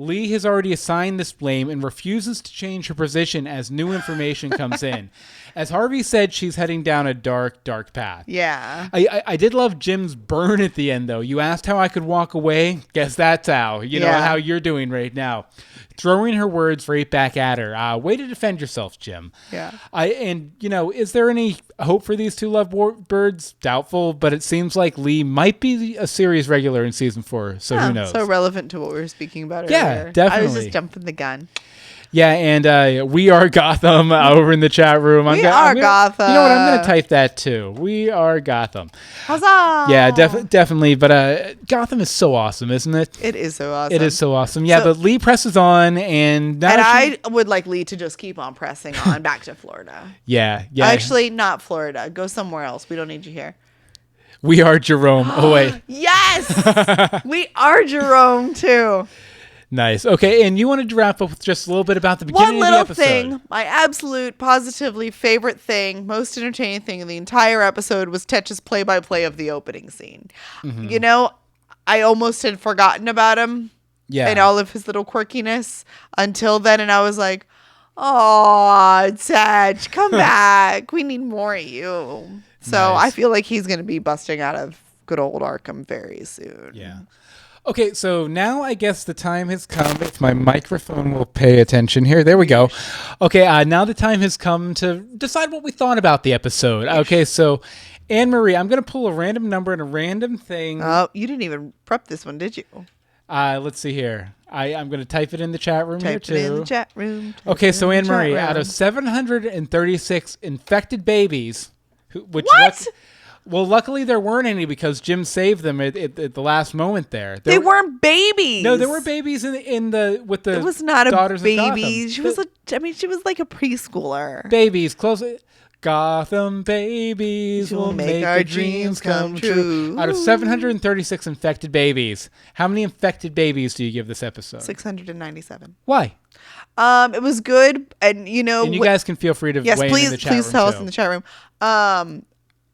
Lee has already assigned this blame and refuses to change her position as new information comes in. As Harvey said, she's heading down a dark, dark path. Yeah. I did love Jim's burn at the end, though. You asked how I could walk away? Guess that's how. How you're doing right now. Throwing her words right back at her. Way to defend yourself, Jim. Yeah. Is there any hope for these two lovebirds? Doubtful, but it seems like Lee might be a series regular in season 4, so who knows? So relevant to what we were speaking about earlier. Yeah, definitely. I was just jumping the gun. Yeah, and we are Gotham over in the chat room. We are Gotham. You know what? I'm going to type that too. We are Gotham. Huzzah! Yeah, definitely. But Gotham is so awesome, isn't it? It is so awesome. It is so awesome. Yeah, but Lee presses on, and I would like Lee to just keep on pressing on back to Florida. Yeah. Actually, not Florida. Go somewhere else. We don't need you here. We are Jerome. Oh, wait. Yes! We are Jerome, too. Nice. Okay, and you wanted to wrap up with just a little bit about the beginning of the episode. One little thing, my absolute, positively favorite thing, most entertaining thing in the entire episode was Tetch's play-by-play of the opening scene. I almost had forgotten about him and all of his little quirkiness until then, and I was like, oh, Tetch, come back. We need more of you. So I feel like he's going to be busting out of good old Arkham very soon. Yeah. Okay, so now I guess the time has come. If my microphone will pay attention here. There we go. Okay, now the time has come to decide what we thought about the episode. Okay, so Anne-Marie, I'm going to pull a random number and a random thing. Oh, you didn't even prep this one, did you? Let's see here. I'm going to type it in the chat room here, too. Type it in the chat room. Okay, so Anne-Marie, out of 736 infected babies... What? Well, luckily there weren't any because Jim saved them at the last moment there. They weren't babies. No, there were babies with the It was not daughters a baby. Of Gotham. She was like a preschooler. Babies, close it. Gotham babies will make our dreams come true. Out of 736 infected babies, how many infected babies do you give this episode? 697. Why? It was good, and and you guys can feel free to weigh in the chat room. Yes, please tell us in the chat room.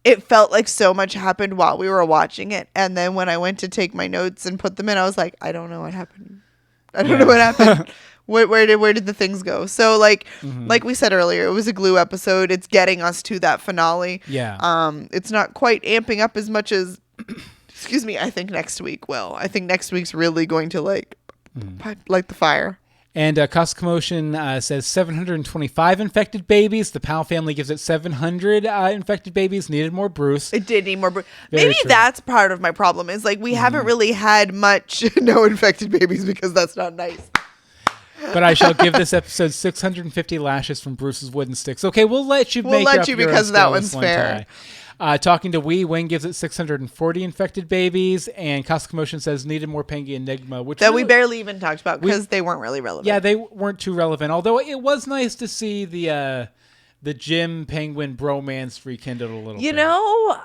it felt like so much happened while we were watching it. And then when I went to take my notes and put them in, I was like, I don't know what happened. I don't know what happened. Where did the things go? So like we said earlier, it was a glue episode. It's getting us to that finale. Yeah. It's not quite amping up as much as, excuse me, I think next week will. I think next week's really going to light the fire. And Cost Commotion says 725 infected babies. The Powell family gives it 700 infected babies. Needed more Bruce. It did need more Bruce. Maybe that's part of my problem is like we haven't really had much no infected babies because that's not nice. But I shall give this episode 650 lashes from Bruce's wooden sticks. Okay, we'll let you make up your because own that one's fair. Talking to Wayne gives it 640 infected babies, and Cost Commotion says needed more Pengy Enigma, which we barely even talked about because they weren't really relevant. Yeah, they weren't too relevant. Although it was nice to see the Jim Penguin bromance rekindled a little. You know,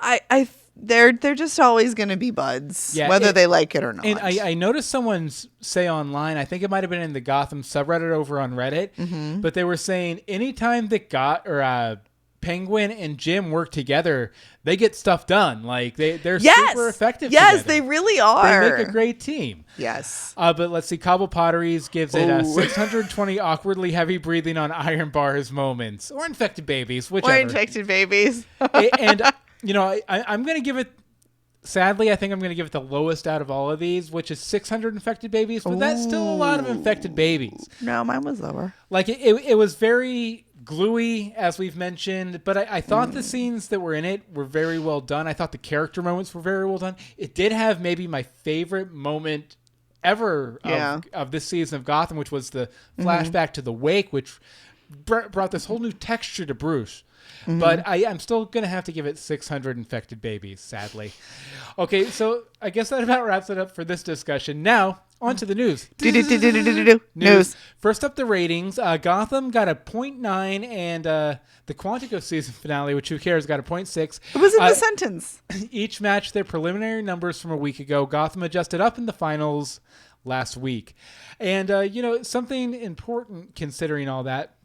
they're just always going to be buds, whether they like it or not. And I noticed someone say online, I think it might have been in the Gotham subreddit over on Reddit, but they were saying anytime that Penguin and Jim work together, they get stuff done. Like they're super effective. Yes, together. They really are. They make a great team. Yes. But let's see. Cobble Potteries gives it 620 awkwardly heavy breathing on iron bars moments or infected babies, whichever. Or infected babies. And you know, I'm going to give it. Sadly, I think I'm going to give it the lowest out of all of these, which is 600 infected babies. But that's still a lot of infected babies. No, mine was lower. Like it was very gluey, as we've mentioned, but I thought the scenes that were in it were very well done. I thought the character moments were very well done. It did have maybe my favorite moment ever of this season of Gotham, which was the flashback to the wake, which brought this whole new texture to Bruce. But I'm still going to have to give it 600 infected babies, sadly. Okay, so I guess that about wraps it up for this discussion. Now, on to the news. News. First up, the ratings. Gotham got a 0.9, and the Quantico season finale, which who cares, got a 0.6. It was in the sentence. Each matched their preliminary numbers from a week ago. Gotham adjusted up in the finals last week. And, something important considering all that,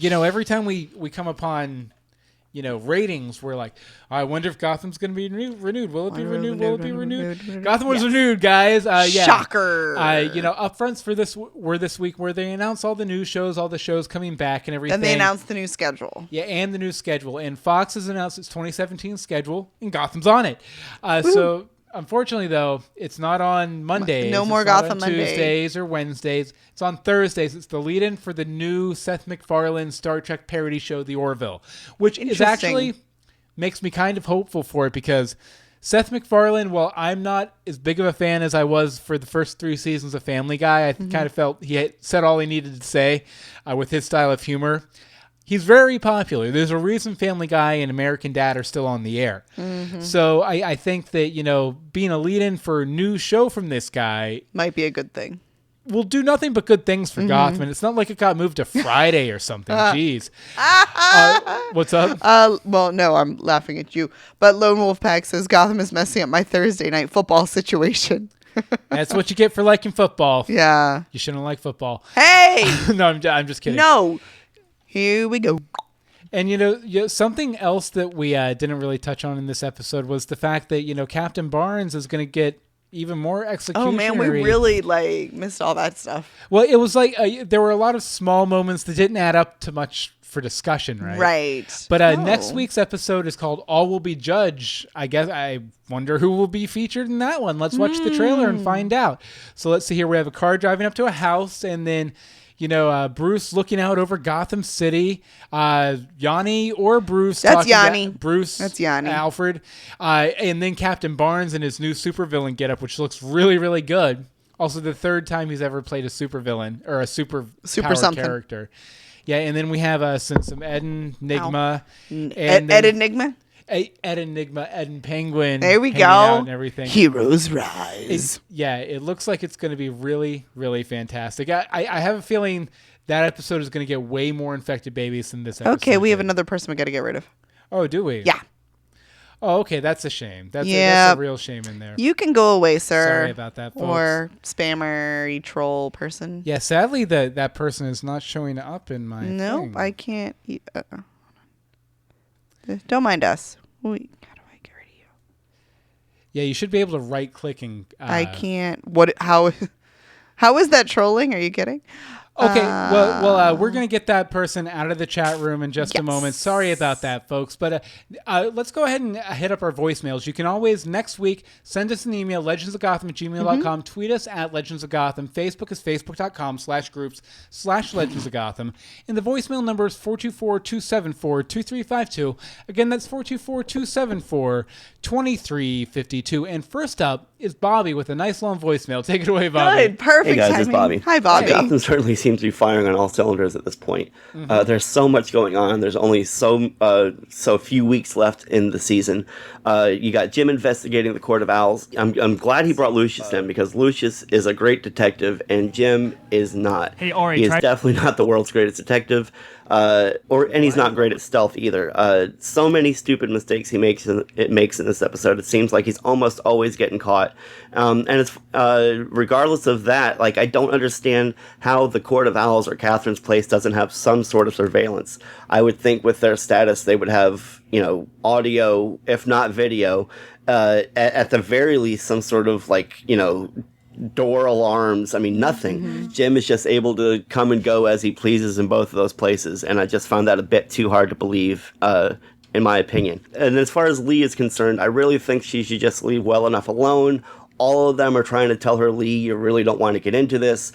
every time we come upon, ratings, we're like, I wonder if Gotham's going to be renewed. Will it be renewed? Will it be renewed? Gotham was renewed, guys. Shocker. Upfronts for this week where they announced all the new shows, all the shows coming back and everything. And they announced the new schedule. Yeah, and the new schedule. And Fox has announced its 2017 schedule, and Gotham's on it. So... Unfortunately, though, it's not on Mondays. No more Gotham Mondays. Tuesdays or Wednesdays. It's on Thursdays. It's the lead-in for the new Seth MacFarlane Star Trek parody show, The Orville, which is actually makes me kind of hopeful for it because Seth MacFarlane, while I'm not as big of a fan as I was for the first 3 seasons of Family Guy, I kind of felt he had said all he needed to say with his style of humor. He's very popular. There's a reason Family Guy and American Dad are still on the air. So I think that, being a lead-in for a new show from this guy... might be a good thing. Will do nothing but good things for Gotham. And it's not like it got moved to Friday or something. Jeez. What's up? Well, no, I'm laughing at you. But Lone Wolf Pack says Gotham is messing up my Thursday night football situation. That's what you get for liking football. Yeah. You shouldn't like football. Hey! No, I'm just kidding. No. Here we go. And, something else that we didn't really touch on in this episode was the fact that, Captain Barnes is going to get even more executionary. Oh, man, we really, missed all that stuff. Well, it was like there were a lot of small moments that didn't add up to much for discussion, right? Right. But next week's episode is called All Will Be Judged. I wonder who will be featured in that one. Let's watch the trailer and find out. So let's see here. We have a car driving up to a house, and then... Bruce looking out over Gotham City. Yanni or Bruce. That's Yanni. Bruce. That's Yanni. Alfred. And then Captain Barnes and his new supervillain getup, which looks really, really good. Also, the third time he's ever played a supervillain or a super something character. Yeah, and then we have some Ed Enigma. Ed Enigma? Ed Enigma, Ed and Penguin. There we go. And everything. Heroes rise. It looks like it's going to be really, really fantastic. I have a feeling that episode is going to get way more infected babies than this episode. Okay, we have another person we got to get rid of. Oh, do we? Yeah. Oh, okay. That's a shame. That's a real shame in there. You can go away, sir. Sorry about that, folks. Or spammer, troll person. Yeah, sadly, that person is not showing up in my Nope, thing. I can't. Don't mind us. Wait, how do I get rid of you? Yeah, you should be able to right click and. I can't. What? How is that trolling? Are you kidding? Okay, well, we're going to get that person out of the chat room in just a moment. Sorry about that, folks. But let's go ahead and hit up our voicemails. You can always, next week, send us an email, legendsofgotham@gmail.com. Tweet us at Legends of Gotham. Facebook is facebook.com/groups/Legends of Gotham. And the voicemail number is 424-274-2352. Again, that's 424-274-2352. And first up is Bobby with a nice long voicemail. Take it away, Bobby. Good, perfect Hey guys, timing. it's Bobby. Hi, Bobby. Gotham certainly seems to be firing on all cylinders at this point. There's so much going on. There's only so few weeks left in the season. You got Jim investigating the Court of Owls. I'm glad he brought Lucius in because Lucius is a great detective and Jim is not. Hey, Ori, he is definitely not the world's greatest detective. And he's not great at stealth either. So many stupid mistakes he makes in this episode. It seems like he's almost always getting caught. And it's regardless of that, like I don't understand how the Court of Owls or Kathryn's place doesn't have some sort of surveillance. I would think with their status they would have, audio, if not video, at the very least some sort of door alarms. I mean, nothing. Jim is just able to come and go as he pleases in both of those places, and I just found that a bit too hard to believe, in my opinion. And as far as Lee is concerned, I really think she should just leave well enough alone. All of them are trying to tell her, Lee, you really don't want to get into this.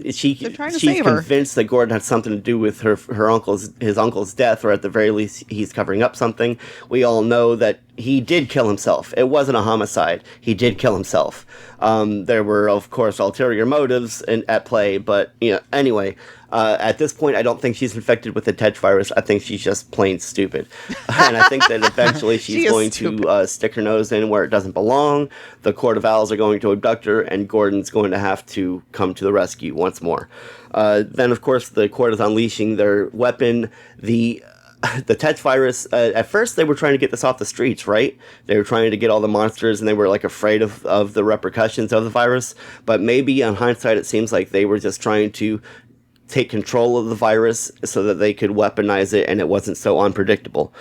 She's convinced that Gordon had something to do with his uncle's death, or at the very least, he's covering up something. We all know that he did kill himself. It wasn't a homicide. He did kill himself. There were, of course, ulterior motives at play, but anyway. At this point, I don't think she's infected with the Tetch virus. I think she's just plain stupid. And I think that eventually she's going to stick her nose in where it doesn't belong. The Court of Owls are going to abduct her, and Gordon's going to have to come to the rescue once more. Then, of course, the Court is unleashing their weapon, the Tetch virus. At first, they were trying to get this off the streets, right? They were trying to get all the monsters, and they were afraid of the repercussions of the virus. But maybe, on hindsight, it seems like they were just trying to take control of the virus so that they could weaponize it and it wasn't so unpredictable.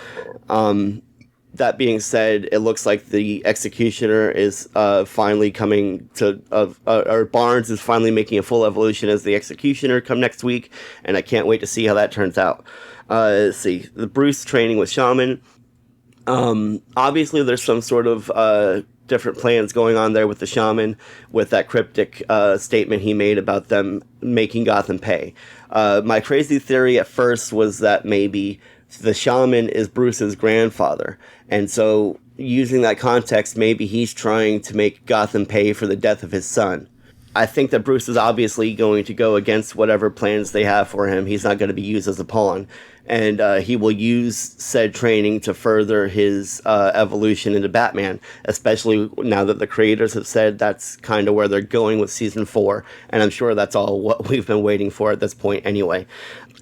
That being said, it looks like the executioner is finally coming to, or Barnes is finally making a full evolution as the executioner come next week, and I can't wait to see how that turns out. Let's see, the Bruce training with Shaman. Obviously there's some sort of different plans going on there with the Shaman, with that cryptic statement he made about them making Gotham pay. My crazy theory at first was that maybe the Shaman is Bruce's grandfather, and so using that context, maybe he's trying to make Gotham pay for the death of his son. I think that Bruce is obviously going to go against whatever plans they have for him. He's not going to be used as a pawn. And he will use said training to further his evolution into Batman, especially now that the creators have said that's kind of where they're going with Season 4. And I'm sure that's all what we've been waiting for at this point anyway.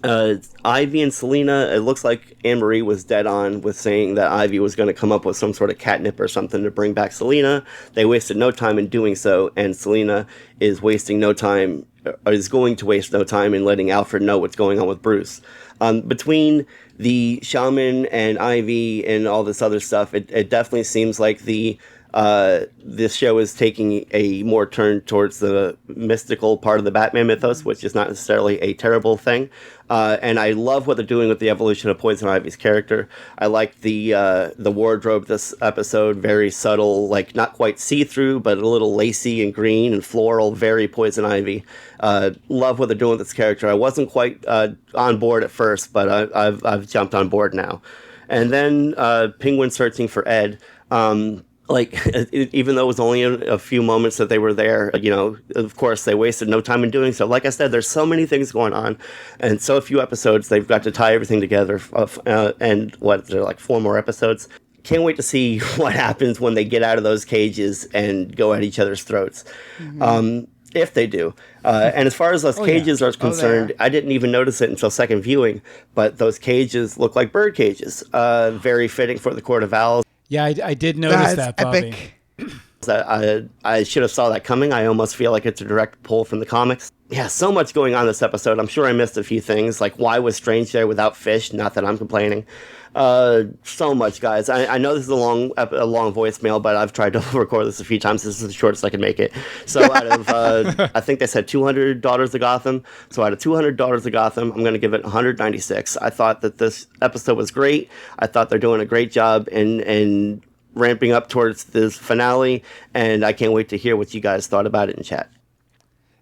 Ivy and Selena, it looks like Anne-Marie was dead on with saying that Ivy was going to come up with some sort of catnip or something to bring back Selena. They wasted no time in doing so, and Selena is wasting no time, or is going to waste no time in letting Alfred know what's going on with Bruce. Between the Shaman and Ivy and all this other stuff, it definitely seems like this show is taking a more turn towards the mystical part of the Batman mythos, which is not necessarily a terrible thing. And I love what they're doing with the evolution of Poison Ivy's character. I like the wardrobe this episode, very subtle, not quite see-through, but a little lacy and green and floral, very Poison Ivy. Love what they're doing with this character. I wasn't quite on board at first, but I've jumped on board now. And then Penguin searching for Ed. Even though it was only a few moments that they were there, of course, they wasted no time in doing so. Like I said, there's so many things going on and so few episodes. They've got to tie everything together. And they're 4 more episodes. Can't wait to see what happens when they get out of those cages and go at each other's throats. Mm-hmm. If they do. And as far as those cages are concerned, I didn't even notice it until second viewing, but those cages look like bird cages. Very fitting for the Court of Owls. Yeah, I did notice that, Bobby. that I should have saw that coming. I almost feel like it's a direct pull from the comics. Yeah, so much going on this episode. I'm sure I missed a few things, like why was Strange there without Fish? Not that I'm complaining. So much, guys. I know this is a long voicemail, but I've tried to record this a few times. This is the shortest I can make it. So out of, I think they said 200 Daughters of Gotham. So out of 200 Daughters of Gotham, I'm going to give it 196. I thought that this episode was great. I thought they're doing a great job in ramping up towards this finale, and I can't wait to hear what you guys thought about it in chat.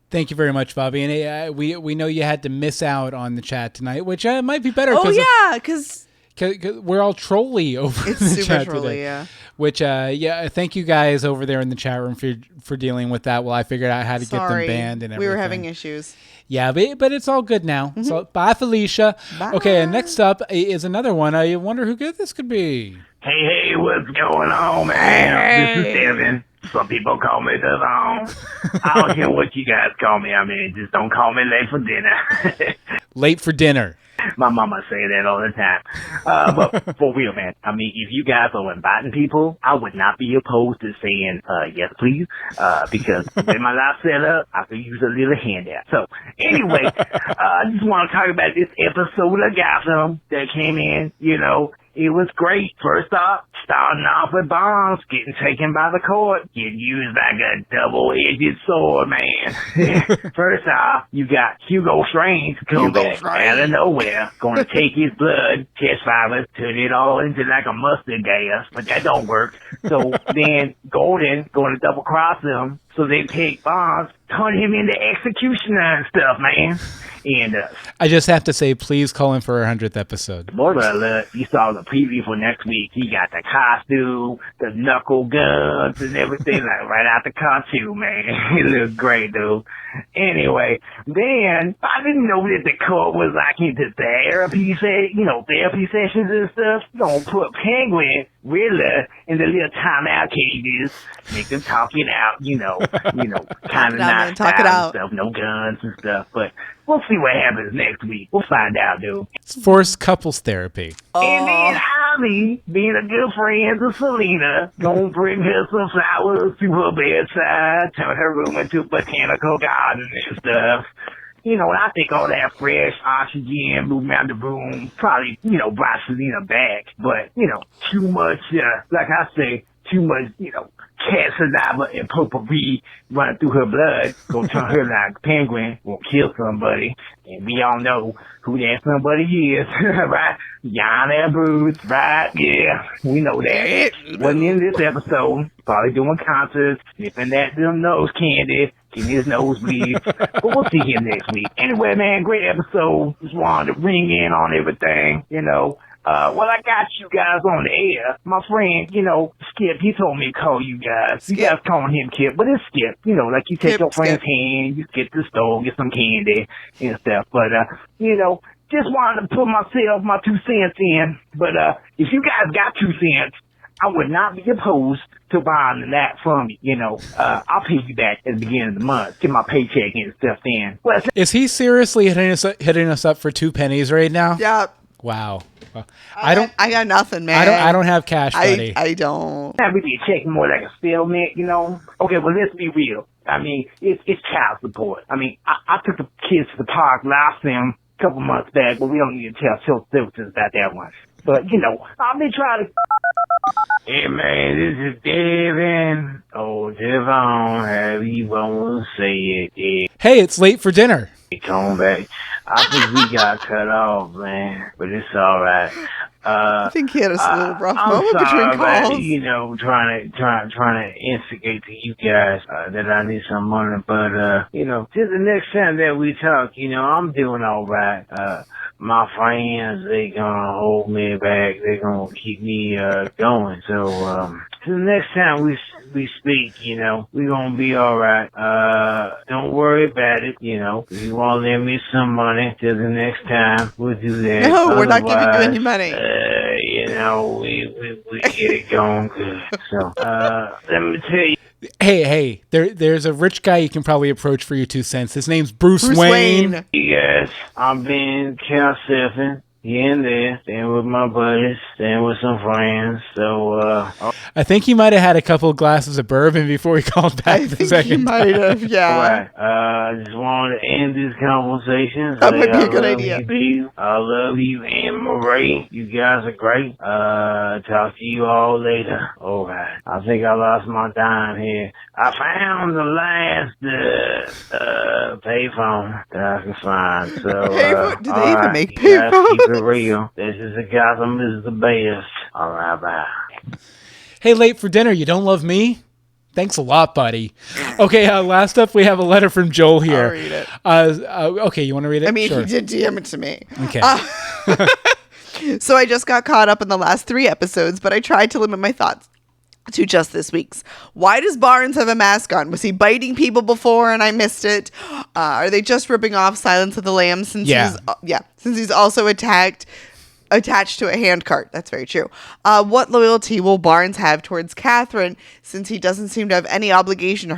Thank you very much, Bobby. And we know you had to miss out on the chat tonight, which might be better. Oh, yeah, because we're all trolly over it's the super chat trolly, today. yeah. Which, thank you guys over there in the chat room for dealing with that while I figured out how to get them banned and everything. We were having issues. Yeah, but it's all good now. Mm-hmm. So, bye, Felicia. Bye. Okay, and next up is another one. I wonder who good this could be. Hey, what's going on, man? This is Devin. Some people call me DeSimone. I don't care what you guys call me. I mean, just don't call me late for dinner. Late for dinner. My mama say that all the time. But for real, man, I mean, if you guys are inviting people, I would not be opposed to saying, yes, please, because when my life set up, I could use a little handout. So, anyway, I just want to talk about this episode of Gotham that came in, It was great. First off, starting off with Bonds getting taken by the court, getting used like a double-edged sword, man. First off, you got Hugo Strange come back out of nowhere, going to take his blood, test fibers, turn it all into like a mustard gas, but that don't work. So then Golden going to double-cross him, so they take Bonds, turn him into executioner and stuff, man. And I just have to say, please call in for our 100th episode. Spoiler alert, you saw the preview for next week. He got the costume, the knuckle guns, and everything like right out the cartoon, man. He looked great, dude. Anyway, then I didn't know that the court was like into therapy sessions and stuff. Don't put Penguin, Riddler in the little timeout cages, make them talk it out, kind of not talk it out. Stuff, no guns and stuff, but we'll see what happens next week. We'll find out, dude. It's forced couples therapy. And then Ivy, being a good friend to Selena, gonna bring her some flowers to her bedside, turn her room into a botanical garden and stuff. And I think all that fresh oxygen moving around the room probably, brought Selena back. But, too much, like I say, too much, cat saliva and potpourri running through her blood, gonna turn her like a penguin, will kill somebody. And we all know who that somebody is, right? Yana Bruce, right? Yeah, we know that. Wasn't in this episode, probably doing concerts, sniffing that them nose candy, getting his nose bleed. But we'll see him next week. Anyway, man, great episode. Just wanted to ring in on everything, Well, I got you guys on the air. My friend, Skip, he told me to call you guys. Skip. You guys calling him Kip, but it's Skip. Like you take your friend's hand, you get to the store, get some candy and stuff. But, just wanted to put my 2 cents in. But, if you guys got 2 cents, I would not be opposed to buying that from you. I'll pay you back at the beginning of the month, get my paycheck and stuff in. Well, is he seriously hitting us up for 2 pennies right now? Yeah. Wow. I got nothing, man. I don't have cash, buddy. I don't. That would be a check more like a stalemate, Okay, well, let's be real. I mean, it's child support. I mean, I took the kids to the park last a couple months back, but we don't need to tell social services about that one. But, I've been trying to... Hey, man, this is Devin. Oh, Devon, however you want to say it. Yeah. Hey, it's late for dinner. Come back. I think we got cut off, man, but it's all right. I think he had a little rough I'm moment sorry between calls. About, trying to instigate to you guys that I need some money, but just the next time that we talk, I'm doing all right. My friends, they gonna hold me back. They gonna keep me going. So the next time we speak, we gonna be all right. Don't worry about it. If you want to lend me some money till the next time, we'll do that. No, we're not giving you any money. We get it going good. So let me tell you. Hey, there's a rich guy you can probably approach for your 2 cents. His name's Bruce Wayne. Yes, I've been couch surfing here and there, staying with my buddies, staying with some friends. So, I think he might have had a couple of glasses of bourbon before he called back I the think second he might have, yeah. all right. I just wanted to end this conversation. That might be a I good love idea. You, Bill. I love you, Anne Marie. You guys are great. Talk to you all later. All right. I think I lost my dime here. I found the last payphone that I can find. So, Payphone? Do they all even right, make you guys payphones? keep it real. This is the Gotham is the best. All right, bye. Hey, late for dinner, you don't love me? Thanks a lot, buddy. Okay, last up, we have a letter from Joel here. I'll read it. Okay, you want to read it? I mean, Sure. he did DM it to me. Okay. So I just got caught up in the last 3 episodes, but I tried to limit my thoughts to just this week's. Why does Barnes have a mask on? Was he biting people before and I missed it? Are they just ripping off Silence of the Lambs since he's also attached to a handcart? That's very true. What loyalty will Barnes have towards Kathryn since he doesn't seem to have any obligation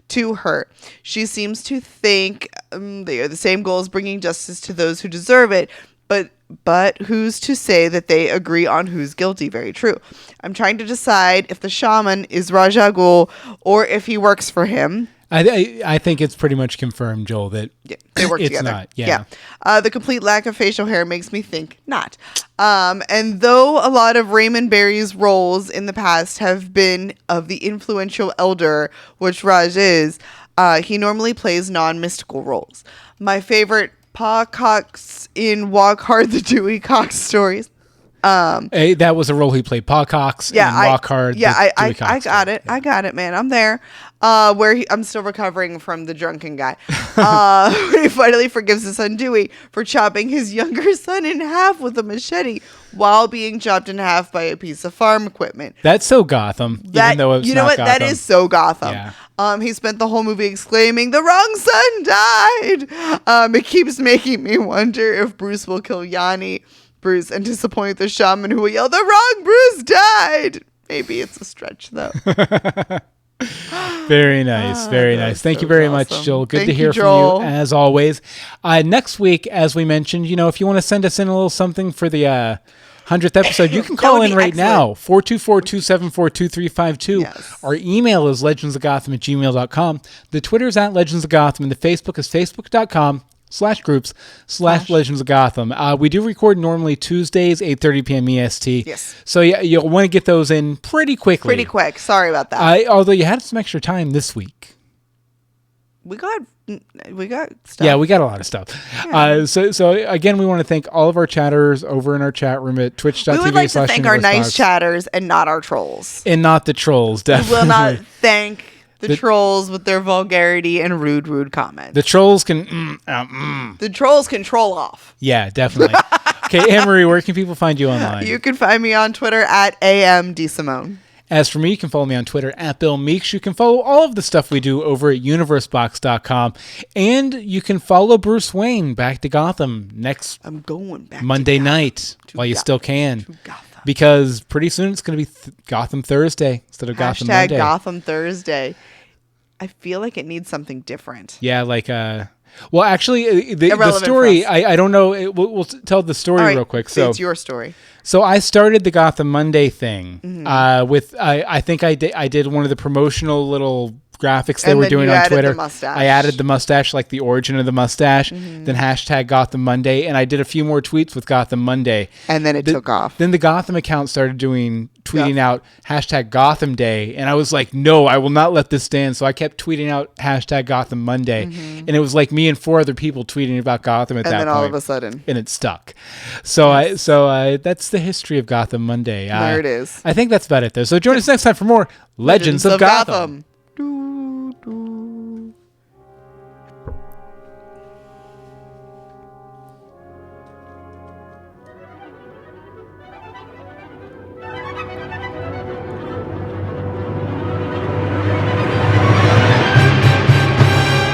to her? She seems to think they are the same goal as bringing justice to those who deserve it, but who's to say that they agree on who's guilty? Very true. I'm trying to decide if the shaman is Ra's al Ghul or if he works for him. I think it's pretty much confirmed, Joel, that They work it's together. not. Yeah. The complete lack of facial hair makes me think not. And though a lot of Raymond Barry's roles in the past have been of the influential elder, which Raj is, he normally plays non-mystical roles. My favorite Pa Cox in Walk Hard, the Dewey Cox stories. That was a role he played, Pa Cox in Walk Hard. I got it. I got it, man. I'm there. I'm still recovering from the drunken guy. When he finally forgives his son Dewey for chopping his younger son in half with a machete while being chopped in half by a piece of farm equipment. That's so Gotham, even though it's you know not what? Gotham. That is so Gotham. Yeah. He spent the whole movie exclaiming, "The wrong son died." It keeps making me wonder if Bruce will kill Yanni. Bruce and disappoint the shaman who will yell, "The wrong Bruce died." Maybe it's a stretch though. Very nice. Very nice. Thank you very much, Joel. Good to hear from you as always. Next week, as we mentioned, if you want to send us in a little something for the 100th episode, you can call in right now, 424-274-2352. Yes. Our email is legendsofgotham@gmail.com. The Twitter is @legendsofgotham, and the Facebook is facebook.com/groups/Legends of Gotham. We do record normally Tuesdays, 8:30 p.m. EST. Yes. So yeah, you'll want to get those in pretty quickly. Pretty quick. Sorry about that. Although you had some extra time this week. We got stuff. Yeah, we got a lot of stuff. Yeah. So again, we want to thank all of our chatters over in our chat room at twitch.tv. We would like to thank our nice chatters and not our trolls. And not the trolls, definitely. We will not thank the trolls with their vulgarity and rude comments. The trolls can... The trolls can troll off. Yeah, definitely. Okay, Anne-Marie, where can people find you online? You can find me on Twitter at @DeSimone. As for me, you can follow me on Twitter @BillMeeks. You can follow all of the stuff we do over at universebox.com. And you can follow Bruce Wayne back to Gotham next I'm going back Monday night while you still can. to Gotham. Because pretty soon it's going to be Gotham Thursday instead of Gotham Monday. Gotham Thursday. I feel like it needs something different. Yeah, like well, actually, the Irrelevant story. for us. I don't know. We'll tell the story All right, real quick. So it's your story. So I started the Gotham Monday thing with I think I did one of the promotional little graphics they And were then doing you on added Twitter. the mustache. I added the mustache, like the origin of the mustache, then hashtag Gotham Monday, and I did a few more tweets with Gotham Monday. And then it took off. Then the Gotham account started tweeting out hashtag Gotham Day, and I was like, no, I will not let this stand. So I kept tweeting out hashtag Gotham Monday, and it was like me and 4 other people tweeting about Gotham at that point. And then all of a sudden, and it stuck. So that's the history of Gotham Monday. There it is. I think that's about it, though. So join us next time for more Legends of Gotham. Doo, doo.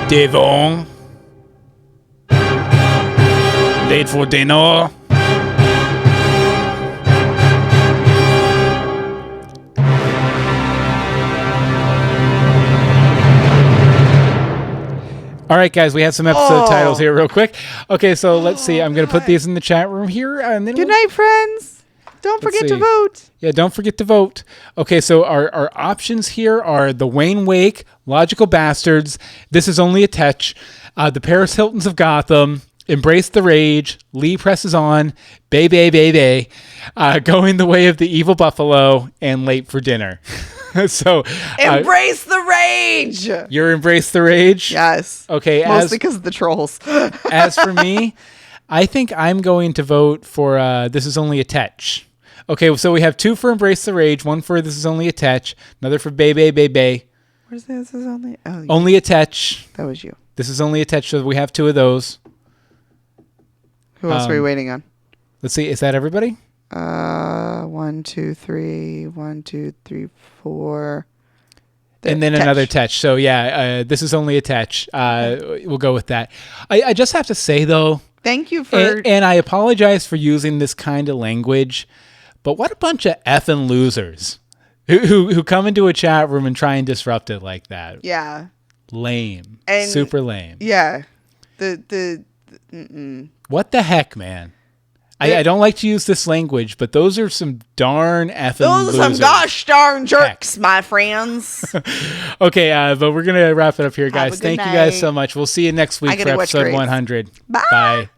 Devon. Late for dinner. All right, guys, we have some episode titles here real quick. Okay, so let's see. I'm going to put these in the chat room here. And then Good night, friends. Don't forget to vote. Yeah, don't forget to vote. Okay, so our options here are The Wayne Wake, Logical Bastards, This Is Only a Tetch, The Paris Hiltons of Gotham, Embrace the Rage, Lee Presses On, Bay Bay Bay Bay, Going the Way of the Evil Buffalo, and Late for Dinner. So Embrace the rage. You're Embrace the Rage? Yes. Okay. Mostly because of the trolls. As for me, I think I'm going to vote for This Is Only a Tetch. Okay, so we have 2 for Embrace the Rage, 1 for This Is Only a Tetch, another for Bay Bay Bay Bay. Where's this? Is only Only a Tetch. That was you. This is Only a Tetch, so we have 2 of those. Who else are we waiting on? Let's see, is that everybody? 1, 2, 3. 1, 2, 3, 4. And then another Tetch. So yeah, This Is Only a Tetch. We'll go with that. I just have to say though. Thank you for. And I apologize for using this kind of language, but what a bunch of effing losers who come into a chat room and try and disrupt it like that. Yeah. Lame. And super lame. Yeah. What the heck, man? I don't like to use this language, but those are some darn effing Those losers. are some gosh darn jerks, my friends. Okay, but we're going to wrap it up here, guys. Thank you guys so much. We'll see you next week for episode 100. Bye. Bye.